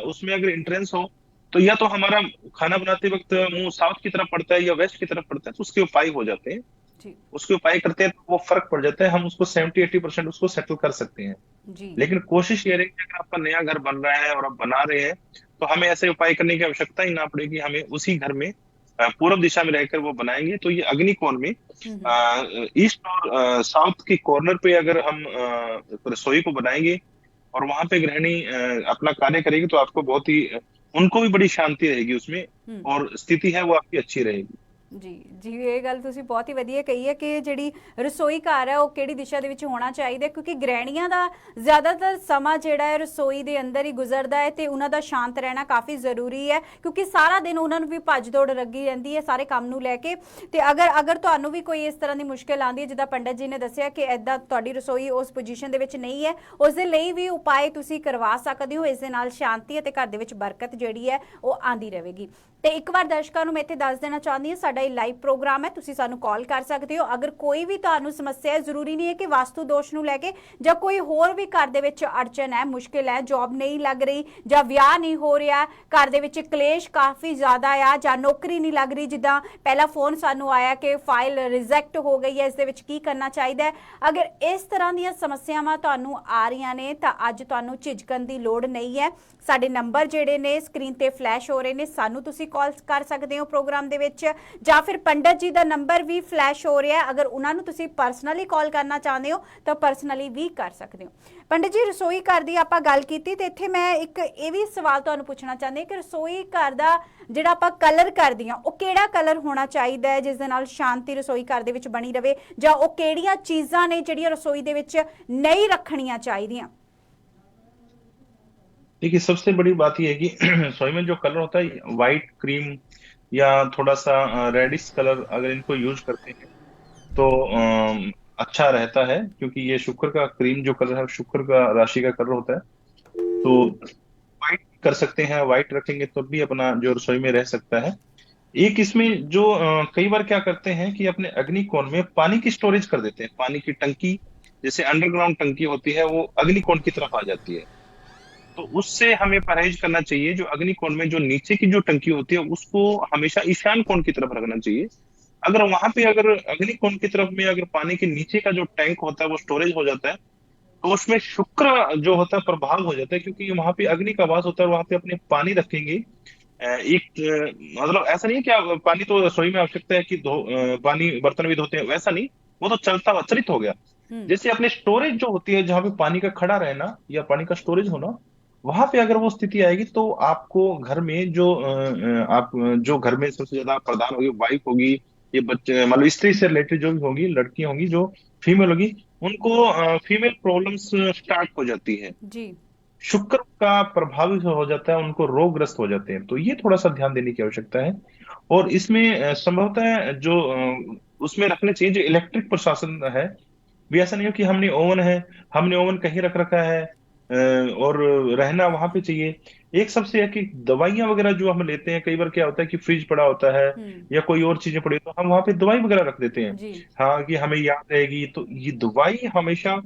उसमें अगर इंट्रेंस हो, तो या तो हमारा खाना बनाते वक्त मुंह साउथ की तरफ पड़ता है या वेस्ट की तरफ पड़ता है, तो उसके उपाय हो जाते हैं। जी। उसके उपाय करते हैं तो वो फर्क पड़ जाता है, हम उसको 70-80% उसको सेटल कर सकते हैं। जी। लेकिन कोशिश ये रहेगी अगर आपका नया घर बन रहा है और आप बना रहे हैं, तो हमें ऐसे उपाय करने की आवश्यकता ही ना पड़ेगी। हमें उसी घर में पूर्व दिशा में रहकर वो बनाएंगे, तो ये अग्निकोण में ईस्ट और साउथ के कॉर्नर पे अगर हम रसोई को बनाएंगे और वहां पे गृहिणी अपना कार्य करेगी, तो आपको बहुत ही उनको भी बड़ी शांति रहेगी उसमें, और स्थिति है वो आपकी अच्छी रहेगी। ਜੀ ਜੀ ਇਹ ਗੱਲ ਤੁਸੀਂ ਬਹੁਤ ਹੀ ਵਧੀਆ ਕਹੀ ਹੈ ਕਿ ਜਿਹੜੀ ਰਸੋਈ ਘਰ ਹੈ ਉਹ ਕਿਹੜੀ ਦਿਸ਼ਾ ਦੇ ਵਿੱਚ ਹੋਣਾ ਚਾਹੀਦਾ, ਕਿਉਂਕਿ ਗ੍ਰਹਿਣੀਆਂ ਦਾ ਜ਼ਿਆਦਾਤਰ ਸਮਾਂ ਜਿਹੜਾ ਹੈ ਰਸੋਈ ਦੇ ਅੰਦਰ ਹੀ ਗੁਜ਼ਰਦਾ ਹੈ ਤੇ ਉਹਨਾਂ ਦਾ ਸ਼ਾਂਤ ਰਹਿਣਾ ਕਾਫੀ ਜ਼ਰੂਰੀ ਹੈ, ਕਿਉਂਕਿ ਸਾਰਾ ਦਿਨ ਉਹਨਾਂ ਨੂੰ ਵੀ ਭੱਜ ਦੌੜ ਲੱਗੀ ਰਹਿੰਦੀ ਹੈ ਸਾਰੇ ਕੰਮ ਨੂੰ ਲੈ ਕੇ। ਤੇ ਅਗਰ ਤੁਹਾਨੂੰ ਵੀ ਕੋਈ ਇਸ ਤਰ੍ਹਾਂ ਦੀ ਮੁਸ਼ਕਿਲ ਆਉਂਦੀ ਹੈ, ਜਿੱਦਾਂ ਪੰਡਤ ਜੀ ਨੇ ਦੱਸਿਆ ਕਿ ਐਦਾਂ ਤੁਹਾਡੀ ਰਸੋਈ ਉਸ ਪੋਜੀਸ਼ਨ ਦੇ ਵਿੱਚ ਨਹੀਂ ਹੈ, ਉਸ ਦੇ ਲਈ ਵੀ ਉਪਾਅ ਤੁਸੀਂ ਕਰਵਾ ਸਕਦੇ ਹੋ। ਇਸ ਦੇ ਨਾਲ ਸ਼ਾਂਤੀ ਅਤੇ ਘਰ ਦੇ ਵਿੱਚ ਬਰਕਤ ਜਿਹੜੀ ਹੈ ਉਹ ਆਉਂਦੀ ਰਹੇਗੀ। ਤੇ ਇੱਕ ਵਾਰ ਦਰਸ਼ਕਾਂ ਨੂੰ ਮੈਂ ਇੱਥੇ ਦੱਸ ਦੇਣਾ ਚਾਹੁੰਦੀ ਹਾਂ, ਸਾਡਾ ਇਹ ਲਾਈਵ ਪ੍ਰੋਗਰਾਮ ਹੈ, ਤੁਸੀਂ ਸਾਨੂੰ ਕਾਲ ਕਰ ਸਕਦੇ ਹੋ। ਅਗਰ ਕੋਈ ਵੀ ਤੁਹਾਨੂੰ ਸਮੱਸਿਆ ਹੈ, ਜ਼ਰੂਰੀ ਨਹੀਂ ਹੈ ਕਿ ਵਾਸਤੂ ਦੋਸ਼ ਨੂੰ ਲੈ ਕੇ, ਜਾਂ ਕੋਈ ਹੋਰ ਵੀ ਘਰ ਦੇ ਵਿੱਚ ਅੜਚਨ ਹੈ, ਮੁਸ਼ਕਿਲ ਹੈ, ਜੌਬ ਨਹੀਂ ਲੱਗ ਰਹੀ, ਜਾਂ ਵਿਆਹ ਨਹੀਂ ਹੋ ਰਿਹਾ, ਘਰ ਦੇ ਵਿੱਚ ਕਲੇਸ਼ ਕਾਫੀ ਜ਼ਿਆਦਾ ਆ, ਜਾਂ ਨੌਕਰੀ ਨਹੀਂ ਲੱਗ ਰਹੀ, ਜਿੱਦਾਂ ਪਹਿਲਾ ਫੋਨ ਸਾਨੂੰ ਆਇਆ ਕਿ ਫਾਈਲ ਰਿਜੈਕਟ ਹੋ ਗਈ ਹੈ, ਇਸ ਦੇ ਵਿੱਚ ਕੀ ਕਰਨਾ ਚਾਹੀਦਾ ਹੈ। ਅਗਰ ਇਸ ਤਰ੍ਹਾਂ ਦੀਆਂ ਸਮੱਸਿਆਵਾਂ ਤੁਹਾਨੂੰ ਆ ਰਹੀਆਂ ਨੇ ਤਾਂ ਅੱਜ ਤੁਹਾਨੂੰ ਝਿਜਕਣ ਦੀ ਲੋੜ ਨਹੀਂ ਹੈ। ਸਾਡੇ ਨੰਬਰ ਜਿਹੜੇ ਨੇ ਸਕਰੀਨ ਤੇ ਫਲੈਸ਼ ਹੋ ਰਹੇ ਨੇ, ਸਾਨੂੰ ਤੁਸੀਂ ਕਾਲ ਕਰ ਸਕਦੇ ਹੋ ਪ੍ਰੋਗਰਾਮ ਦੇ ਵਿੱਚ, ਜਾਂ ਫਿਰ ਪੰਡਤ ਜੀ ਦਾ ਨੰਬਰ ਵੀ ਫਲੈਸ਼ ਹੋ ਰਿਹਾ, ਅਗਰ ਉਹਨਾਂ ਨੂੰ ਤੁਸੀਂ ਪਰਸਨਲੀ ਕਾਲ ਕਰਨਾ ਚਾਹੁੰਦੇ ਹੋ ਤਾਂ ਪਰਸਨਲੀ ਵੀ ਕਰ ਸਕਦੇ ਹੋ। ਪੰਡਤ ਜੀ, ਰਸੋਈ ਘਰ ਦੀ ਆਪਾਂ ਗੱਲ ਕੀਤੀ ਤੇ ਇੱਥੇ ਮੈਂ ਇੱਕ ਇਹ ਵੀ ਸਵਾਲ ਤੁਹਾਨੂੰ ਪੁੱਛਣਾ ਚਾਹੁੰਦੀ ਹਾਂ ਕਿ ਰਸੋਈ ਘਰ ਦਾ ਜਿਹੜਾ ਆਪਾਂ ਕਲਰ ਕਰਦੇ ਹਾਂ ਉਹ ਕਿਹੜਾ ਕਲਰ ਹੋਣਾ ਚਾਹੀਦਾ ਹੈ ਜਿਸ ਦੇ ਨਾਲ ਸ਼ਾਂਤੀ ਰਸੋਈ ਘਰ ਦੇ ਵਿੱਚ ਬਣੀ ਰਵੇ, ਜਾਂ ਉਹ ਕਿਹੜੀਆਂ ਚੀਜ਼ਾਂ ਨੇ ਜਿਹੜੀਆਂ ਰਸੋਈ ਦੇ ਵਿੱਚ नहीं रखनियां चाहिए? देखिए, सबसे बड़ी बात यह है कि रसोई में जो कलर होता है व्हाइट, क्रीम या थोड़ा सा रेडिश कलर, अगर इनको यूज करते हैं तो अच्छा रहता है, क्योंकि ये शुक्र का क्रीम जो कलर है शुक्र का राशि का कलर होता है। तो व्हाइट कर सकते हैं, व्हाइट रखेंगे तो भी अपना जो रसोई में रह सकता है। एक इसमें जो कई बार क्या करते हैं कि अपने अग्निकोण में पानी की स्टोरेज कर देते हैं। पानी की टंकी, जैसे अंडरग्राउंड टंकी होती है, वो अग्निकोण की तरफ आ जाती है, तो उससे हमें परहेज करना चाहिए। जो अग्निकोण में जो नीचे की जो टंकी होती है उसको हमेशा ईशान कोण की तरफ रखना चाहिए। अगर वहां पे अगर अग्निकोण की तरफ में अगर पानी के नीचे का जो टैंक होता है वो स्टोरेज हो जाता है, तो उसमें शुक्र जो होता है प्रभाव हो जाता है, क्योंकि वहां पे अग्नि का वास होता है। वहां पे अपने पानी रखेंगे, एक मतलब ऐसा नहीं है कि पानी तो रसोई में आवश्यकता है कि पानी बर्तन भी धोते हैं, वैसा नहीं, वो तो चलता हुआ चलित हो गया। जैसे अपने स्टोरेज जो होती है, जहां पे पानी का खड़ा रहना या पानी का स्टोरेज होना, वहां पे अगर वो स्थिति आएगी तो आपको घर में जो आप जो घर में सबसे ज्यादा प्रधान होगी, वाइफ होगी, ये बच्चे मतलब स्त्री से रिलेटेड जो भी होगी, लड़कियां होंगी जो फीमेल होगी, उनको फीमेल प्रॉब्लम्स स्टार्ट हो जाती है। जी। शुक्र का प्रभावित हो जाता है, उनको रोगग्रस्त हो जाते हैं। तो ये थोड़ा सा ध्यान देने की आवश्यकता है। और इसमें संभवतः जो उसमें रखने चाहिए जो इलेक्ट्रिक प्रशासन है, भी ऐसा नहीं हो कि हमने ओवन कहीं रख रखा है और रहना वहां पे चाहिए। एक सबसे है कि दवाइयां वगैरह जो हम लेते हैं, कई बार क्या होता है कि फ्रिज पड़ा होता है हम्म। या कोई और चीजें पड़ी, तो हम वहां पे दवाई वगैरह रख देते हैं। जी। हाँ, कि हमें याद रहेगी। तो ये दवाई हमेशा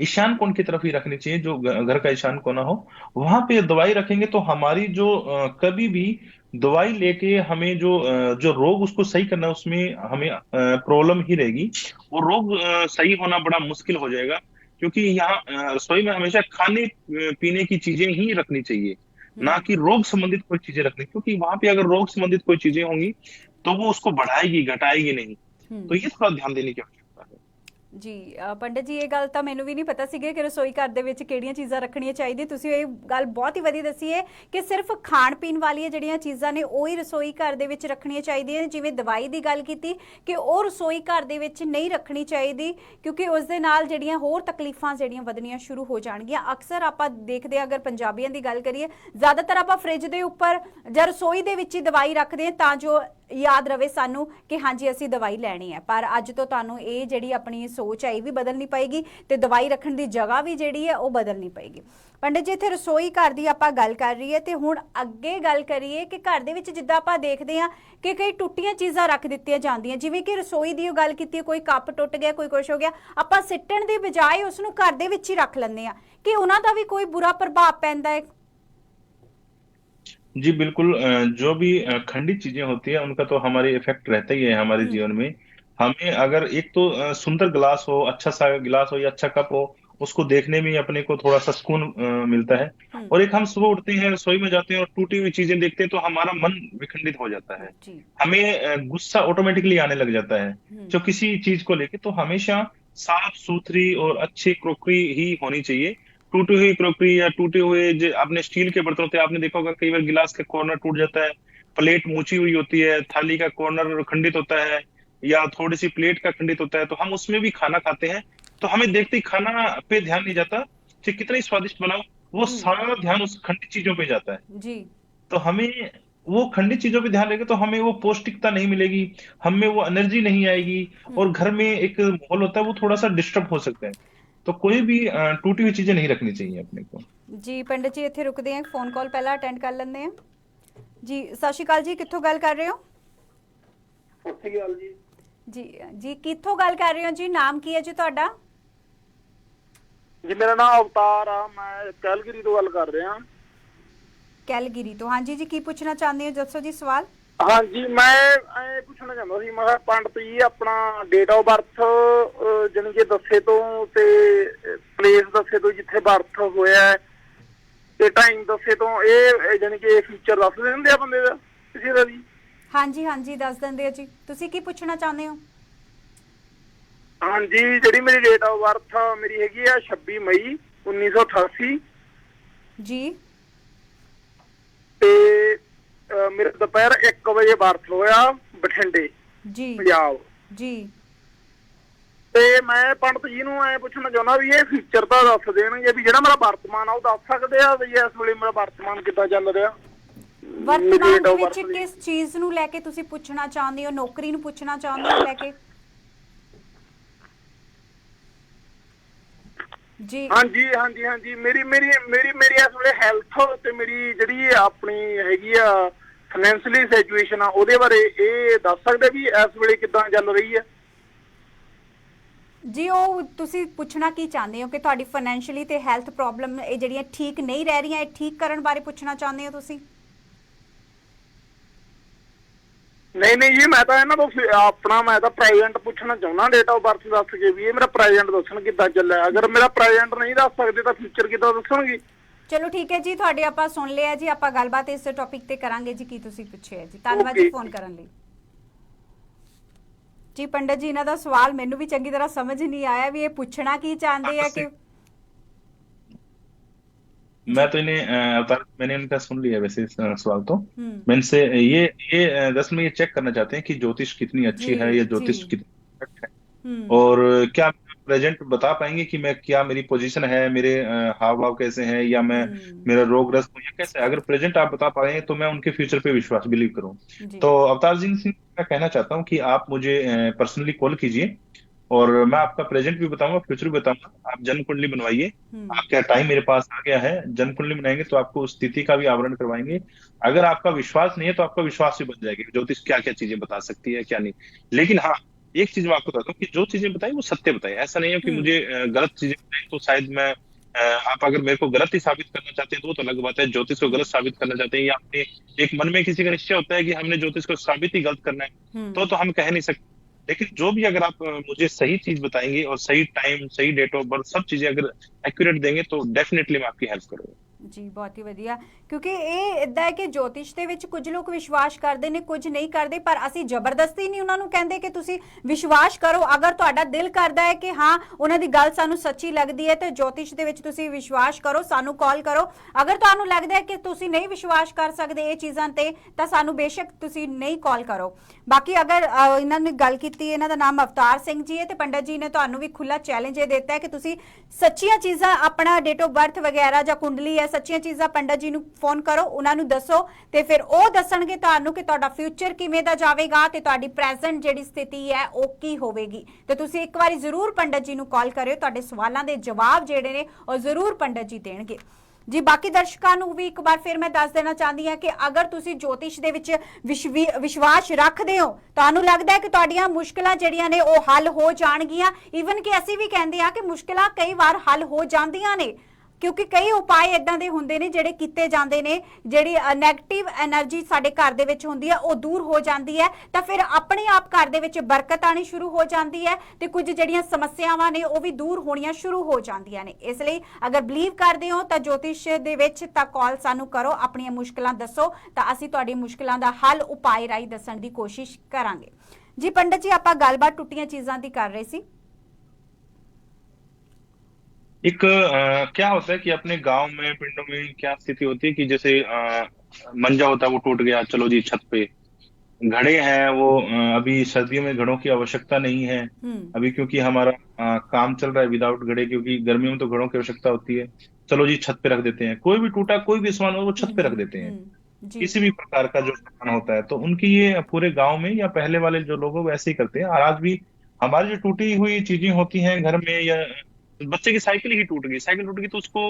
ईशान कोण की तरफ ही रखनी चाहिए, जो घर का ईशान कोना हो वहां पे दवाई रखेंगे। तो हमारी जो कभी भी दवाई लेके हमें जो रोग उसको सही करना है, उसमें हमें प्रॉब्लम ही रहेगी। वो रोग सही होना बड़ा मुश्किल हो जाएगा। क्योंकि यहाँ रसोई में हमेशा खाने पीने की चीजें ही रखनी चाहिए, ना हम्म। कि रोग संबंधित कोई चीजें रखनी। क्योंकि वहां पे अगर रोग संबंधित कोई चीजें होंगी तो वो उसको बढ़ाएगी, घटाएगी नहीं। तो हम्म। ये थोड़ा ध्यान देने की आवश्यकता है। ਜੀ ਪੰਡਿਤ ਜੀ, ਇਹ ਗੱਲ ਤਾਂ ਮੈਨੂੰ ਵੀ ਨਹੀਂ ਪਤਾ ਸੀਗੀ ਕਿ ਰਸੋਈ ਘਰ ਦੇ ਵਿੱਚ ਕਿਹੜੀਆਂ ਚੀਜ਼ਾਂ ਰੱਖਣੀਆਂ ਚਾਹੀਦੀਆਂ। ਤੁਸੀਂ ਇਹ ਗੱਲ ਬਹੁਤ ਹੀ ਵਧੀਆ ਦੱਸੀ ਹੈ ਕਿ ਸਿਰਫ ਖਾਣ ਪੀਣ ਵਾਲੀਆਂ ਜਿਹੜੀਆਂ ਚੀਜ਼ਾਂ ਨੇ ਉਹ ਹੀ ਰਸੋਈ ਘਰ ਦੇ ਵਿੱਚ ਰੱਖਣੀਆਂ ਚਾਹੀਦੀਆਂ। ਜਿਵੇਂ ਦਵਾਈ ਦੀ ਗੱਲ ਕੀਤੀ ਕਿ ਉਹ ਰਸੋਈ ਘਰ ਦੇ ਵਿੱਚ ਨਹੀਂ ਰੱਖਣੀ ਚਾਹੀਦੀ, ਕਿਉਂਕਿ ਉਸ ਦੇ ਨਾਲ ਜਿਹੜੀਆਂ ਹੋਰ ਤਕਲੀਫਾਂ ਜਿਹੜੀਆਂ ਵਧਣੀਆਂ ਸ਼ੁਰੂ ਹੋ ਜਾਣਗੀਆਂ। ਅਕਸਰ ਆਪਾਂ ਦੇਖਦੇ ਹਾਂ, ਅਗਰ ਪੰਜਾਬੀਆਂ ਦੀ ਗੱਲ ਕਰੀਏ, ਜ਼ਿਆਦਾਤਰ ਆਪਾਂ ਫ੍ਰਿਜ ਦੇ ਉੱਪਰ ਜਾਂ ਰਸੋਈ ਦੇ ਵਿੱਚ ਹੀ ਦਵਾਈ ਰੱਖਦੇ ਹਾਂ ਤਾਂ ਜੋ याद रहे सानू कि हाँ जी असी दवाई लैनी है। पर अज तो तुहानू ये जिहड़ी अपनी सोच है ये भी बदलनी पेगी ते दवाई रखने की जगह भी जिहड़ी है वो बदलनी पेगी। पंडित जी, इत्थे रसोई घर की आपां गल कर रही है ते हुण अगे गल करिए कि घर दे विच जिद्दां आपां देखदे हां कि कई टुट्टियां चीज़ां रख दित्तियां जांदियां, जिवें कि रसोई की गल कीती, कोई कप टुट गया, कोई कुछ हो गया, आपां सिੱਟਣ ਦੀ बजाय उसनूं घर दे विच ही रख लैंदे हां कि उन्हां दा भी कोई बुरा प्रभाव पैंदा है? जी बिल्कुल। जो भी खंडित चीजें होती है उनका तो हमारे इफेक्ट रहता ही है हमारे जीवन में। हमें अगर एक तो सुंदर गिलास हो, अच्छा सा गिलास हो या अच्छा कप हो, उसको देखने में ही अपने को थोड़ा सा सुकून मिलता है। और एक हम सुबह उठते हैं, रसोई में जाते हैं और टूटी हुई चीजें देखते हैं तो हमारा मन विखंडित हो जाता है। जी। हमें गुस्सा ऑटोमेटिकली आने लग जाता है जो किसी चीज को लेके। तो हमेशा साफ सुथरी और अच्छी क्रोकरी ही होनी चाहिए। टूटी हुई क्रोकरी या टूटे हुए जो आपने स्टील के बर्तन होते हैं, आपने देखा होगा कई बार गिलास का कॉर्नर टूट जाता है, प्लेट मुची हुई होती है, थाली का कॉर्नर खंडित होता है या थोड़ी सी प्लेट का खंडित होता है, तो हम उसमें भी खाना खाते हैं। तो हमें देखते ही खाना पे ध्यान नहीं जाता कि कितना ही स्वादिष्ट बनाओ, वो सारा ध्यान उस खंडित चीजों पे जाता है। जी। तो हमें वो खंडित चीजों पे ध्यान रहेगा तो हमें वो पौष्टिकता नहीं मिलेगी, हमें वो एनर्जी नहीं आएगी और घर में एक माहौल होता है वो थोड़ा सा डिस्टर्ब हो सकता है। तो कोई भी टूटी हुई चीजें नहीं रखनी चाहिए अपने को। जी पंडित जी, इत्थे रुकदे हैं, फोन कॉल पहला अटेंड कर लेंदे हैं। जी सत श्री अकाल जी, कित्थों गल कर रहे हो? ਸਤਿ ਸ਼੍ਰੀ ਅਕਾਲ ਜੀ। जी जी कित्थों गल कर रहे हो जी? नाम की है जी तुहाडा? ਜੀ ਮੇਰਾ ਨਾਮ ਅਵਤਾਰ ਆ, ਮੈਂ ਕੈਲਗਰੀ ਤੋਂ ਗੱਲ ਕਰ ਰਿਹਾ। कैलगिरी तो। हाँ जी जी, की पूछना चाहते हो, दसो जी सवाल। ਹਾਂਜੀ, ਮੈਂ ਇਹ ਪੁੱਛਣਾ ਚਾਹੁੰਦਾ ਸੀ, ਮੈਂ ਕਿਹਾ ਪੰਡਤ ਜੀ ਆਪਣਾ ਡੇਟ ਆਫ ਬਰਥ ਜਾਣੀ ਕਿ ਦੱਸੇ ਤੋਂ ਤੇ ਪਲੇਸ ਦੱਸੇ ਤੋਂ ਜਿੱਥੇ ਬਰਥ ਹੋਇਆ ਤੇ ਟਾਈਮ ਦੱਸੇ ਤੋਂ ਇਹ ਜਾਣੀ ਕਿ ਫੀਚਰ ਦੱਸ ਦਿੰਦੇ ਆ ਬੰਦੇ ਦਾ ਕਿਸੇ ਦਾ ਵੀ? हाँ जी हाँ जी, दस देंगे जी। तुसी की पूछना चाहते हो? ਹਾਂਜੀ, ਜਿਹੜੀ ਮੇਰੀ ਡੇਟ ਆਫ ਬਰਥ ਮੇਰੀ ਹੈਗੀ ਆ 26 ਮਈ 1988 जी। ਤੇ ਮੇਰੇ ਦੁਪਹਿਰ 1 ਵਜੇ ਬਰਥ ਹੋਇਆ ਬਠਿੰਡੇ जी। ਪੰਜਾਬ। जी। ਤੇ ਮੈਂ ਪੰਡਤ ਜੀ ਨੂੰ ਐ ਪੁੱਛਣਾ ਚਾਹੁੰਦਾ ਵੀ ਇਹ ਫੀਚਰ ਤਾਂ ਦੱਸ ਦੇਣਗੇ ਵੀ ਜਿਹੜਾ ਮੇਰਾ ਵਰਤਮਾਨ ਆ ਉਹ ਦੱਸ ਸਕਦੇ ਆ ਵੀ ਇਸ ਵੇਲੇ ਮੇਰਾ ਵਰਤਮਾਨ ਕਿੱਦਾਂ ਚੱਲ ਰਿਹਾ? वर्तमान दे विच किस चीज नू लेके तुसी पूछना चाहते हो? नौकरी नू पूछना चाहते हो लेके? जी। ਹਾਂਜੀ ਹਾਂਜੀ ਹਾਂਜੀ, ਮੇਰੀ ਮੇਰੀ ਮੇਰੀ ਮੇਰੀ ਇਸ ਵੇਲੇ ਹੈਲਥ ਤੇ ਮੇਰੀ ਜਿਹੜੀ ਆਪਣੀ ਹੈਗੀ ਆ ਫਾਈਨੈਂਸ਼ੀਅਲੀ ਸਿਚੁਏਸ਼ਨ ਆ ਉਹਦੇ ਬਾਰੇ ਇਹ ਦੱਸ ਸਕਦੇ ਵੀ ਇਸ ਵੇਲੇ ਕਿੱਦਾਂ ਚੱਲ ਰਹੀ ਹੈ? जी ਉਹ ਤੁਸੀਂ ਪੁੱਛਣਾ ਕੀ ਚਾਹੁੰਦੇ ਹੋ ਕਿ ਤੁਹਾਡੀ ਫਾਈਨੈਂਸ਼ੀਅਲੀ ਤੇ ਹੈਲਥ ਪ੍ਰੋਬਲਮ ਇਹ ਜਿਹੜੀਆਂ ਠੀਕ ਨਹੀਂ ਰਹਿ ਰਹੀਆਂ, ਇਹ ਠੀਕ ਕਰਨ ਬਾਰੇ ਪੁੱਛਣਾ ਚਾਹੁੰਦੇ ਹੋ ਤੁਸੀਂ? ਨਹੀਂ ਨਹੀਂ ਜੀ, ਮੈਂ ਤਾਂ ਇਹਨਾਂ ਤੋਂ ਆਪਣਾ ਮੈਂ ਤਾਂ ਪ੍ਰੈਜ਼ੈਂਟ ਪੁੱਛਣਾ ਚਾਹੁੰਦਾ, ਡੇਟ ਆਫ ਬਰਥ ਦੱਸ ਕੇ ਵੀ ਇਹ ਮੇਰਾ ਪ੍ਰੈਜ਼ੈਂਟ ਦੱਸਣ ਕਿੱਦਾਂ ਚੱਲਿਆ। ਅਗਰ ਮੇਰਾ ਪ੍ਰੈਜ਼ੈਂਟ ਨਹੀਂ ਦੱਸ ਸਕਦੇ ਤਾਂ ਫਿਊਚਰ ਕਿੱਦਾਂ ਦੱਸਣਗੇ? ਚਲੋ ਠੀਕ ਹੈ ਜੀ, ਤੁਹਾਡੇ ਆਪਾਂ ਸੁਣ ਲਿਆ ਜੀ। ਆਪਾਂ ਗੱਲਬਾਤ ਇਸ ਟੌਪਿਕ ਤੇ ਕਰਾਂਗੇ ਜੀ, ਕੀ ਤੁਸੀਂ ਪੁੱਛਿਆ ਜੀ। ਧੰਨਵਾਦ ਜੀ ਫੋਨ ਕਰਨ ਲਈ। ਜੀ ਪੰਡਤ ਜੀ, ਇਹਨਾਂ ਦਾ ਸਵਾਲ ਮੈਨੂੰ ਵੀ ਚੰਗੀ ਤਰ੍ਹਾਂ ਸਮਝ ਨਹੀਂ ਆਇਆ ਵੀ ਇਹ ਪੁੱਛਣਾ ਕੀ ਚਾਹੁੰਦੇ ਆ ਕਿ मैं तो इन्हें अवतार मैंने इनका सुन लिया वैसे सवाल तो। हम्म। मैं इनसे ये दरअसल में ये चेक करना चाहते हैं कि ज्योतिष कितनी जी अच्छी है या जी। ज्योतिष कितनी perfect है। हम्म और क्या प्रेजेंट बता पाएंगे कि मैं क्या मेरी पोजीशन है, मेरे हाव भाव कैसे हैं, या मैं हम्म। मेरा रोगग्रस्त हूँ या कैसे है। अगर प्रेजेंट आप बता पाए तो मैं उनके फ्यूचर पे विश्वास बिलीव करूँ। जी। तो अवतार जी से मैं कहना चाहता हूँ कि आप मुझे पर्सनली कॉल कीजिए, और मैं आपका प्रेजेंट भी बताऊंगा, फ्यूचर भी बताऊंगा। आप जन्म कुंडली बनवाइए। हम्म आपका टाइम मेरे पास आ गया है, जन्म कुंडली बनाएंगे तो आपको उस तिथि का भी आवरण करवाएंगे। अगर आपका विश्वास नहीं है तो आपका विश्वास भी बन जाएगा, ज्योतिष क्या क्या चीजें बता सकती है क्या नहीं। लेकिन हाँ, एक चीज मैं आपको बताता हूँ कि जो चीजें बताई वो सत्य बताई। ऐसा नहीं है कि हम्म। मुझे गलत चीजें बताई तो शायद मैं आप अगर मेरे को गलत ही साबित करना चाहते हैं तो वो तो अलग बात है। ज्योतिष को गलत साबित करना चाहते हैं, या अपने एक मन में किसी का निश्चय होता है कि हमने ज्योतिष को साबित ही गलत करना है, हम्म। तो हम कह नहीं सकते। लेकिन जो भी अगर आप मुझे सही चीज बताएंगे और सही टाइम, सही डेट ऑफ बर्थ, सब चीजें अगर एक्यूरेट देंगे तो डेफिनेटली मैं आपकी हेल्प करूंगा। ਜੀ ਬਹੁਤ ਹੀ ਵਧੀਆ। ਕਿਉਂਕਿ ਇਹ ਇਦਾਂ ਹੈ ਕਿ ਜੋਤਿਸ਼ ਦੇ ਵਿੱਚ ਕੁਝ ਲੋਕ ਵਿਸ਼ਵਾਸ ਕਰਦੇ ਨੇ, ਕੁਝ ਨਹੀਂ ਕਰਦੇ, ਪਰ ਅਸੀਂ ਜ਼ਬਰਦਸਤੀ ਨਹੀਂ ਉਹਨਾਂ ਨੂੰ ਕਹਿੰਦੇ ਕਿ ਤੁਸੀਂ ਵਿਸ਼ਵਾਸ ਕਰੋ। ਅਗਰ ਤੁਹਾਡਾ ਦਿਲ ਕਰਦਾ ਹੈ ਕਿ ਹਾਂ ਉਹਨਾਂ ਦੀ ਗੱਲ ਸਾਨੂੰ ਸੱਚੀ ਲੱਗਦੀ ਹੈ ਤੇ ਜੋਤਿਸ਼ ਦੇ ਵਿੱਚ ਤੁਸੀਂ ਵਿਸ਼ਵਾਸ ਕਰੋ, ਸਾਨੂੰ ਕਾਲ ਕਰੋ। ਅਗਰ ਤੁਹਾਨੂੰ ਲੱਗਦਾ ਹੈ ਕਿ ਤੁਸੀਂ ਨਹੀਂ ਵਿਸ਼ਵਾਸ ਕਰ ਸਕਦੇ ਇਹ ਚੀਜ਼ਾਂ ਤੇ ਤਾਂ ਸਾਨੂੰ ਬੇਸ਼ੱਕ ਤੁਸੀਂ ਨਹੀਂ ਕਾਲ ਕਰੋ। ਬਾਕੀ ਅਗਰ ਇਹਨਾਂ ਨੇ ਗੱਲ ਕੀਤੀ, ਇਹਨਾਂ ਦਾ ਨਾਮ ਅਵਤਾਰ ਸਿੰਘ ਜੀ ਹੈ ਤੇ ਪੰਡਤ ਜੀ ਨੇ ਤੁਹਾਨੂੰ ਵੀ ਖੁੱਲਾ ਚੈਲੰਜ ਇਹ ਦਿੱਤਾ ਹੈ ਕਿ ਤੁਸੀਂ ਸੱਚੀਆਂ ਚੀਜ਼ਾਂ, ਆਪਣਾ ਡੇਟ ਆਫ ਬਰਥ ਵਗੈਰਾ ਜਾਂ ਕੁੰਡਲੀ ਹੈ, ਸੱਚੀਆਂ ਚੀਜ਼ਾਂ ਪੰਡਤ ਜੀ ਨੂੰ ਫੋਨ ਕਰੋ, ਉਹਨਾਂ ਨੂੰ ਦੱਸੋ ਤੇ ਫਿਰ ਉਹ ਦੱਸਣਗੇ ਤੁਹਾਨੂੰ ਕਿ ਤੁਹਾਡਾ ਫਿਊਚਰ ਕਿਵੇਂ ਦਾ ਜਾਵੇਗਾ ਤੇ ਤੁਹਾਡੀ ਪ੍ਰੈਜ਼ੈਂਟ ਜਿਹੜੀ ਸਥਿਤੀ ਹੈ ਉਹ ਕੀ ਹੋਵੇਗੀ। ਤੇ ਤੁਸੀਂ ਇੱਕ ਵਾਰੀ ਜ਼ਰੂਰ ਪੰਡਤ ਜੀ ਨੂੰ ਕਾਲ ਕਰਿਓ, ਤੁਹਾਡੇ ਸਵਾਲਾਂ ਦੇ ਜਵਾਬ ਜਿਹੜੇ ਨੇ ਉਹ ਜ਼ਰੂਰ ਪੰਡਤ ਜੀ ਦੇਣਗੇ ਜੀ। ਬਾਕੀ ਦਰਸ਼ਕਾਂ ਨੂੰ ਵੀ ਇੱਕ ਵਾਰ ਫਿਰ ਮੈਂ ਦੱਸ ਦੇਣਾ ਚਾਹੁੰਦੀ ਹਾਂ ਕਿ ਅਗਰ ਤੁਸੀਂ ਜੋਤਿਸ਼ ਦੇ ਵਿੱਚ ਵਿਸ਼ਵਾਸ ਰੱਖਦੇ ਹੋ, ਤੁਹਾਨੂੰ ਲੱਗਦਾ ਹੈ ਕਿ ਤੁਹਾਡੀਆਂ ਮੁਸ਼ਕਲਾਂ ਜਿਹੜੀਆਂ ਨੇ ਉਹ ਹੱਲ ਹੋ ਜਾਣਗੀਆਂ। ਈਵਨ ਕਿ ਅਸੀਂ ਵੀ ਕਹਿੰਦੇ ਹਾਂ ਕਿ ਮੁਸ਼ਕਲਾਂ ਕਈ ਵਾਰ ਹੱਲ ਹੋ ਜਾਂਦੀਆਂ ਨੇ, ਕਿਉਂਕਿ ਕਈ ਉਪਾਅ ਇਦਾਂ ਦੇ ਹੁੰਦੇ ਨੇ ਜਿਹੜੇ ਕੀਤੇ ਜਾਂਦੇ ਨੇ, ਜਿਹੜੀ ਨੈਗੇਟਿਵ એનર્ਜੀ ਸਾਡੇ ਘਰ ਦੇ ਵਿੱਚ ਹੁੰਦੀ ਹੈ ਉਹ ਦੂਰ ਹੋ ਜਾਂਦੀ ਹੈ, ਤਾਂ ਫਿਰ ਆਪਣੇ ਆਪ ਘਰ ਦੇ ਵਿੱਚ ਬਰਕਤ ਆਣੀ ਸ਼ੁਰੂ ਹੋ ਜਾਂਦੀ ਹੈ ਤੇ ਕੁਝ ਜਿਹੜੀਆਂ ਸਮੱਸਿਆਵਾਂ ਨੇ ਉਹ ਵੀ ਦੂਰ ਹੋਣੀਆਂ ਸ਼ੁਰੂ ਹੋ ਜਾਂਦੀਆਂ ਨੇ। ਇਸ ਲਈ ਅਗਰ ਬਲੀਵ ਕਰਦੇ ਹੋ ਤਾਂ ਜੋਤਿਸ਼ ਦੇ ਵਿੱਚ ਤਾਂ ਕਾਲ ਸਾਨੂੰ ਕਰੋ, ਆਪਣੀਆਂ ਮੁਸ਼ਕਲਾਂ ਦੱਸੋ ਤਾਂ ਅਸੀਂ ਤੁਹਾਡੀ ਮੁਸ਼ਕਲਾਂ ਦਾ ਹੱਲ ਉਪਾਅ ਰਾਹੀਂ ਦੱਸਣ ਦੀ ਕੋਸ਼ਿਸ਼ ਕਰਾਂਗੇ ਜੀ। ਪੰਡਤ ਜੀ, ਆਪਾਂ ਗੱਲਬਾਤ ਟੁੱਟੀਆਂ ਚੀਜ਼ਾਂ ਦੀ ਕਰ ਰਹੇ ਸੀ। एक क्या होता है कि अपने गांव में, पिंडों में क्या स्थिति होती है कि जैसे मंजा होता है वो टूट गया, चलो जी छत पे। घड़े हैं वो अभी सर्दियों में घड़ों की आवश्यकता नहीं है अभी, क्योंकि हमारा काम चल रहा है विदाउट घड़े, क्योंकि गर्मियों में तो घड़ों की आवश्यकता होती है। चलो जी छत पे रख देते हैं, कोई भी टूटा कोई भी सामान हो वो छत पे रख देते हैं। जी। किसी भी प्रकार का जो सामान होता है तो उनकी ये पूरे गांव में या पहले वाले जो लोग हैं वो ऐसे ही करते हैं। और आज भी हमारी जो टूटी हुई चीजें होती हैं घर में, या बच्चे की साइकिल ही टूट गई, साइकिल टूट गई तो उसको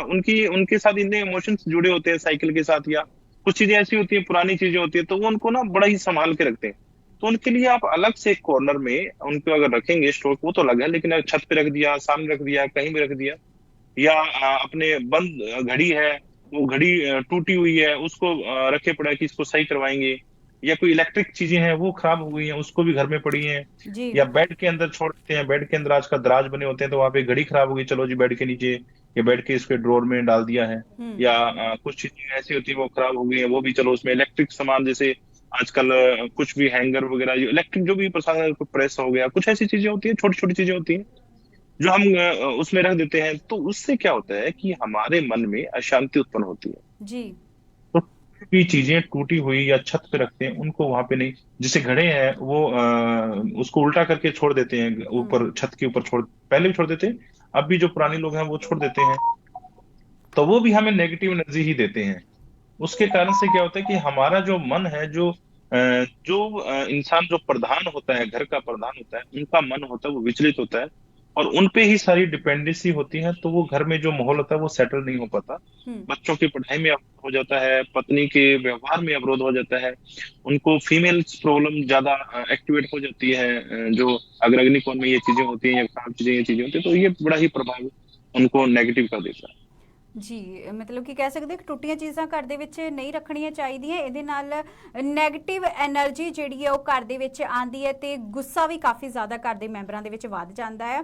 उनकी उनके साथ इतने इमोशंस जुड़े होते हैं साइकिल के साथ, या कुछ चीजें ऐसी होती है, पुरानी चीजें होती है, तो वो उनको ना बड़ा ही संभाल के रखते हैं। तो उनके लिए आप अलग से एक कॉर्नर में उनको अगर रखेंगे स्टोर, वो तो अलग है, लेकिन अगर छत पे रख दिया, सामने रख दिया, कहीं भी रख दिया, या अपने बंद घड़ी है, वो घड़ी टूटी हुई है, उसको रखे पड़ा है कि इसको सही करवाएंगे, या कोई इलेक्ट्रिक चीजें हैं वो खराब हो गई हैं उसको भी घर में पड़ी हैं, या बेड के अंदर छोड़ देते हैं, बेड के अंदर आजकल दराज बने होते हैं तो वहां पे घड़ी खराब हो गई, चलो जी बेड के नीचे या बेड के इसके ड्रॉर में डाल दिया है। या कुछ चीजें ऐसी होती है वो खराब हो गई है, वो भी चलो उसमें इलेक्ट्रिक सामान, जैसे आजकल कुछ भी हैंगर वगैरह इलेक्ट्रिक जो भी प्रसाद प्रेस हो गया, कुछ ऐसी चीजें होती है, छोटी छोटी चीजें होती हैं जो हम उसमें रख देते हैं। तो उससे क्या होता है कि हमारे मन में अशांति उत्पन्न होती है जी। तो भी चीजें टूटी हुई या छत पे रखते हैं उनको वहां पे नहीं, जैसे घड़े हैं वो उसको उल्टा करके छोड़ देते हैं ऊपर, छत के ऊपर पहले भी छोड़ देते हैं, अब भी जो पुराने लोग हैं वो छोड़ देते हैं, तो वो भी हमें नेगेटिव एनर्जी ही देते हैं। उसके कारण से क्या होता है कि हमारा जो मन है, जो इंसान जो प्रधान होता है, घर का प्रधान होता है, उनका मन होता है वो विचलित होता है और उनपे ही सारी डिपेंडेंसी होती है, तो वो घर में जो माहौल होता है वो सेटल नहीं हो पाता। बच्चों की पढ़ाई में अवरोध हो जाता है, पत्नी के व्यवहार में अवरोध हो जाता है, उनको फीमेल्स प्रॉब्लम ज्यादा एक्टिवेट हो जाती है, जो अगर अग्निकोण में ये चीजें होती हैं या खराब चीजें ये चीजें होती है, तो ये बड़ा ही प्रभाव उनको नेगेटिव कर देता है जी। मतलब कि कह सकते कि टुੱਟੀਆਂ ਚੀਜ਼ਾਂ ਘਰ ਦੇ ਵਿੱਚ ਨਹੀਂ ਰੱਖਣੀਆਂ ਚਾਹੀਦੀਆਂ, ਇਹਦੇ ਨਾਲ ਨੈਗੇਟਿਵ એનર્ਜੀ ਜਿਹੜੀ ਹੈ ਉਹ ਘਰ ਦੇ ਵਿੱਚ ਆਂਦੀ ਹੈ ਤੇ ਗੁੱਸਾ ਵੀ ਕਾਫੀ ਜ਼ਿਆਦਾ ਘਰ ਦੇ ਮੈਂਬਰਾਂ ਦੇ ਵਿੱਚ ਵੱਧ ਜਾਂਦਾ ਹੈ।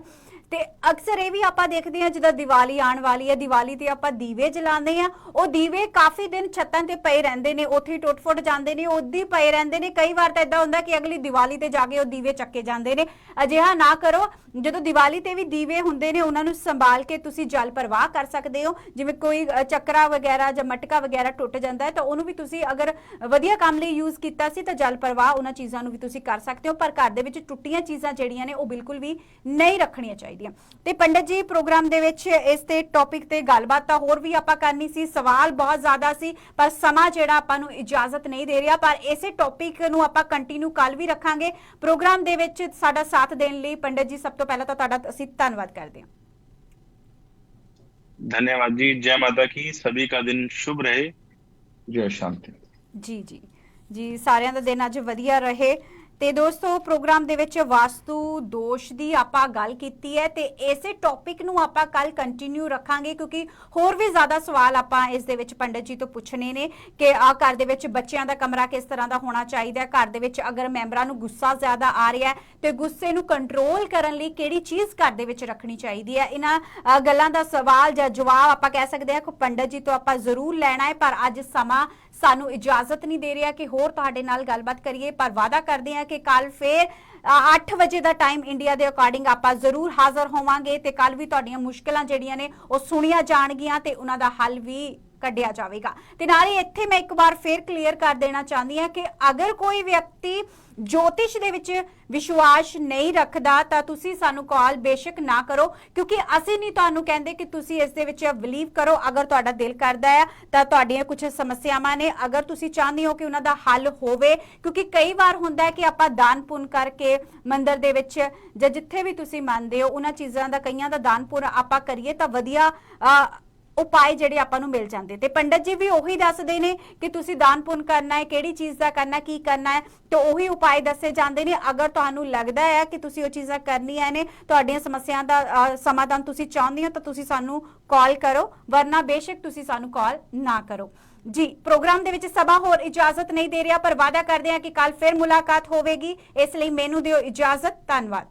ਤੇ ਅਕਸਰ ਇਹ ਵੀ ਆਪਾਂ ਦੇਖਦੇ ਹਾਂ ਜਦੋਂ ਦੀਵਾਲੀ ਆਉਣ ਵਾਲੀ ਹੈ, ਦੀਵਾਲੀ ਤੇ ਆਪਾਂ ਦੀਵੇ ਜਲਾਉਂਦੇ ਆ, ਉਹ ਦੀਵੇ ਕਾਫੀ ਦਿਨ ਛੱਤਾਂ ਤੇ ਪਏ ਰਹਿੰਦੇ ਨੇ, ਉੱਥੇ ਟੁੱਟ-ਫੁੱਟ ਜਾਂਦੇ ਨੇ, ਉੱਦੀ ਪਏ ਰਹਿੰਦੇ ਨੇ। ਕਈ ਵਾਰ ਤਾਂ ਇਦਾਂ ਹੁੰਦਾ ਕਿ ਅਗਲੀ ਦੀਵਾਲੀ ਤੇ ਜਾ ਕੇ ਉਹ ਦੀਵੇ ਚੱਕੇ ਜਾਂਦੇ ਨੇ। ਅਜਿਹਾ ਨਾ ਕਰੋ। ਜਦੋਂ ਦੀਵਾਲੀ ਤੇ ਵੀ ਦੀਵੇ ਹੁੰਦੇ ਨੇ ਉਹਨਾਂ ਨੂੰ ਸੰਭਾਲ ਕੇ ਤੁਸੀਂ ਜਲ ਪ੍ਰਵਾਹ ਕਰ ਸਕਦੇ ਹੋ। ਜਿਵੇਂ ਕੋਈ ਚੱਕਰਾ ਵਗੈਰਾ ਜਾਂ ਮਟਕਾ ਵਗੈਰਾ ਟੁੱਟ ਜਾਂਦਾ ਹੈ ਤਾਂ ਉਹਨੂੰ ਵੀ ਤੁਸੀਂ ਅਗਰ ਵਧੀਆ ਕੰਮ ਲਈ ਯੂਜ਼ ਕੀਤਾ ਸੀ ਤਾਂ ਜਲ ਪ੍ਰਵਾਹ ਉਹਨਾਂ ਚੀਜ਼ਾਂ ਨੂੰ ਵੀ ਤੁਸੀਂ ਕਰ ਸਕਦੇ ਹੋ, ਪਰ ਘਰ ਦੇ ਵਿੱਚ ਟੁੱਟੀਆਂ ਚੀਜ਼ਾਂ ਜਿਹੜੀਆਂ ਨੇ ਉਹ ਬਿਲਕੁਲ ਵੀ ਨਹੀਂ ਰੱਖਣੀਆਂ ਚਾਹੀਦੀਆਂ। ਤੇ ਪੰਡਤ ਜੀ ਪ੍ਰੋਗਰਾਮ ਦੇ ਵਿੱਚ ਇਸ ਤੇ ਟੌਪਿਕ ਤੇ ਗੱਲਬਾਤ ਤਾਂ ਹੋਰ ਵੀ ਆਪਾਂ ਕਰਨੀ ਸੀ, ਸਵਾਲ ਬਹੁਤ ਜ਼ਿਆਦਾ ਸੀ, ਪਰ ਸਮਾਂ ਜਿਹੜਾ ਆਪਾਂ ਨੂੰ ਇਜਾਜ਼ਤ ਨਹੀਂ ਦੇ ਰਿਹਾ, ਪਰ ਇਸੇ ਟੌਪਿਕ ਨੂੰ ਆਪਾਂ ਕੰਟੀਨਿਊ ਕੱਲ ਵੀ ਰੱਖਾਂਗੇ। ਪ੍ਰੋਗਰਾਮ ਦੇ ਵਿੱਚ ਸਾਡਾ ਸਾਥ ਦੇਣ ਲਈ ਪੰਡਤ ਜੀ ਸਭ ਤੋਂ ਪਹਿਲਾਂ ਤਾਂ ਤੁਹਾਡਾ ਅਸੀਂ ਧੰਨਵਾਦ ਕਰਦੇ ਹਾਂ। धन्यवाद जी। जय माता की। सभी का दिन शुभ रहे। जय शांति। ਜੀ ਜੀ ਜੀ, ਸਾਰਿਆਂ ਦਾ ਦਿਨ ਅੱਜ ਵਧੀਆ ਰਹੇ। ਤੇ ਦੋਸਤੋ ਪ੍ਰੋਗਰਾਮ ਦੇ ਵਿੱਚ ਵਾਸਤੂ ਦੋਸ਼ ਦੀ ਆਪਾਂ ਗੱਲ ਕੀਤੀ ਹੈ ਤੇ ਇਸੇ ਟੌਪਿਕ ਨੂੰ ਆਪਾਂ ਕੱਲ ਕੰਟੀਨਿਊ ਰੱਖਾਂਗੇ, ਕਿਉਂਕਿ ਹੋਰ ਵੀ ਜ਼ਿਆਦਾ ਸਵਾਲ ਆਪਾਂ ਇਸ ਦੇ ਵਿੱਚ ਪੰਡਤ ਜੀ ਤੋਂ ਪੁੱਛਣੇ ਨੇ ਕਿ ਆ ਘਰ ਦੇ ਵਿੱਚ ਬੱਚਿਆਂ ਦਾ ਕਮਰਾ ਕਿਸ ਤਰ੍ਹਾਂ ਦਾ ਹੋਣਾ ਚਾਹੀਦਾ ਹੈ, ਘਰ ਦੇ ਵਿੱਚ ਅਗਰ ਮੈਂਬਰਾਂ ਨੂੰ ਗੁੱਸਾ ਜ਼ਿਆਦਾ ਆ ਰਿਹਾ ਹੈ ਤੇ ਗੁੱਸੇ ਨੂੰ ਕੰਟਰੋਲ ਕਰਨ ਲਈ ਕਿਹੜੀ ਚੀਜ਼ ਘਰ ਦੇ ਵਿੱਚ ਰੱਖਣੀ ਚਾਹੀਦੀ ਹੈ। ਇਹਨਾਂ ਗੱਲਾਂ ਦਾ ਸਵਾਲ ਜਾਂ ਜਵਾਬ ਆਪਾਂ ਕਹਿ ਸਕਦੇ ਹਾਂ ਕਿ ਪੰਡਤ ਜੀ ਤੋਂ ਆਪਾਂ ਜ਼ਰੂਰ ਲੈਣਾ ਹੈ, ਪਰ ਅੱਜ ਸਮਾਂ ਸਾਨੂੰ ਇਜਾਜ਼ਤ ਨਹੀਂ ਦੇ ਰਿਹਾ ਕਿ ਹੋਰ ਤੁਹਾਡੇ ਨਾਲ ਗੱਲਬਾਤ ਕਰੀਏ, ਪਰ ਵਾਅਦਾ ਕਰਦੇ ਹਾਂ ਕਿ ਕੱਲ ਫੇਰ 8 ਵਜੇ ਦਾ ਟਾਈਮ ਇੰਡੀਆ ਦੇ ਅਕੋਰਡਿੰਗ ਆਪਾਂ ਜ਼ਰੂਰ ਹਾਜ਼ਰ ਹੋਵਾਂਗੇ ਤੇ ਕੱਲ ਵੀ ਤੁਹਾਡੀਆਂ ਮੁਸ਼ਕਲਾਂ ਜਿਹੜੀਆਂ ਨੇ ਉਹ ਸੁਣੀਆਂ ਜਾਣਗੀਆਂ ਤੇ ਉਹਨਾਂ ਦਾ ਹੱਲ ਵੀ ਕੱਢਿਆ ਜਾਵੇਗਾ। ਤੇ ਨਾਲੇ ਇੱਥੇ ਮੈਂ ਇੱਕ ਵਾਰ ਫੇਰ ਕਲੀਅਰ ਕਰ ਦੇਣਾ ਚਾਹੁੰਦੀ ਹਾਂ ਕਿ ਅਗਰ ਕੋਈ ਵਿਅਕਤੀ ਜੋਤਿਸ਼ ਦੇ ਵਿੱਚ ਵਿਸ਼ਵਾਸ ਨਹੀਂ ਰੱਖਦਾ ਤਾਂ ਤੁਸੀਂ ਸਾਨੂੰ ਕਾਲ ਬੇਸ਼ੱਕ ਨਾ ਕਰੋ, ਕਿਉਂਕਿ ਅਸੀਂ ਨਹੀਂ ਤੁਹਾਨੂੰ ਕਹਿੰਦੇ ਕਿ ਤੁਸੀਂ ਇਸ ਦੇ ਵਿੱਚ ਬਿਲੀਵ ਕਰੋ। ਅਗਰ ਤੁਹਾਡਾ ਦਿਲ ਕਰਦਾ ਹੈ ਤਾਂ ਤੁਹਾਡੀਆਂ ਕੁਝ ਸਮੱਸਿਆਵਾਂ ਨੇ, ਅਗਰ ਤੁਸੀਂ ਚਾਹੁੰਦੇ ਹੋ ਕਿ ਉਹਨਾਂ ਦਾ ਹੱਲ ਹੋਵੇ, ਕਿਉਂਕਿ ਕਈ ਵਾਰ ਹੁੰਦਾ ਹੈ ਕਿ ਆਪਾਂ ਦਾਨ ਪੁੰਨ ਕਰਕੇ ਮੰਦਿਰ ਦੇ ਵਿੱਚ ਜਾਂ ਜਿੱਥੇ ਵੀ ਤੁਸੀਂ ਮੰਨਦੇ ਹੋ ਉਹਨਾਂ ਚੀਜ਼ਾਂ ਦਾ, ਕਈਆਂ ਦਾ ਦਾਨ ਪੁੰਨ ਆਪਾਂ ਕਰੀਏ ਤਾਂ ਵਧੀਆ ਉਪਾਅ ਜਿਹੜੇ ਆਪਾਂ ਨੂੰ ਮਿਲ ਜਾਂਦੇ। ਤੇ ਪੰਡਤ ਜੀ ਵੀ ਉਹੀ ਦੱਸਦੇ ਨੇ ਕਿ ਤੁਸੀਂ ਦਾਨ ਪੁੰਨ ਕਰਨਾ ਹੈ, ਕਿਹੜੀ ਚੀਜ਼ ਦਾ ਕਰਨਾ, ਕੀ ਕਰਨਾ ਹੈ, ਤੇ ਉਹੀ ਉਪਾਅ ਦੱਸੇ ਜਾਂਦੇ ਨੇ। ਅਗਰ ਤੁਹਾਨੂੰ ਲੱਗਦਾ ਹੈ ਕਿ ਤੁਸੀਂ ਉਹ ਚੀਜ਼ਾਂ ਕਰਨੀਆਂ ਨੇ, ਤੁਹਾਡੀਆਂ ਸਮੱਸਿਆਵਾਂ ਦਾ ਸਮਾਧਾਨ ਤੁਸੀਂ ਚਾਹੁੰਦੇ ਹੋ ਤਾਂ ਤੁਸੀਂ ਸਾਨੂੰ ਕਾਲ ਕਰੋ, ਵਰਨਾ ਬੇਸ਼ੱਕ ਤੁਸੀਂ ਸਾਨੂੰ ਕਾਲ ਨਾ ਕਰੋ। ਜੀ ਪ੍ਰੋਗਰਾਮ ਦੇ ਵਿੱਚ ਸਭਾ ਹੋਰ ਇਜਾਜ਼ਤ ਨਹੀਂ ਦੇ ਰਿਹਾ, ਪਰ ਵਾਅਦਾ ਕਰਦੇ ਹਾਂ ਕਿ ਕੱਲ ਫਿਰ ਮੁਲਾਕਾਤ ਹੋਵੇਗੀ। ਇਸ ਲਈ ਮੈਨੂੰ ਦਿਓ ਇਜਾਜ਼ਤ। ਧੰਨਵਾਦ।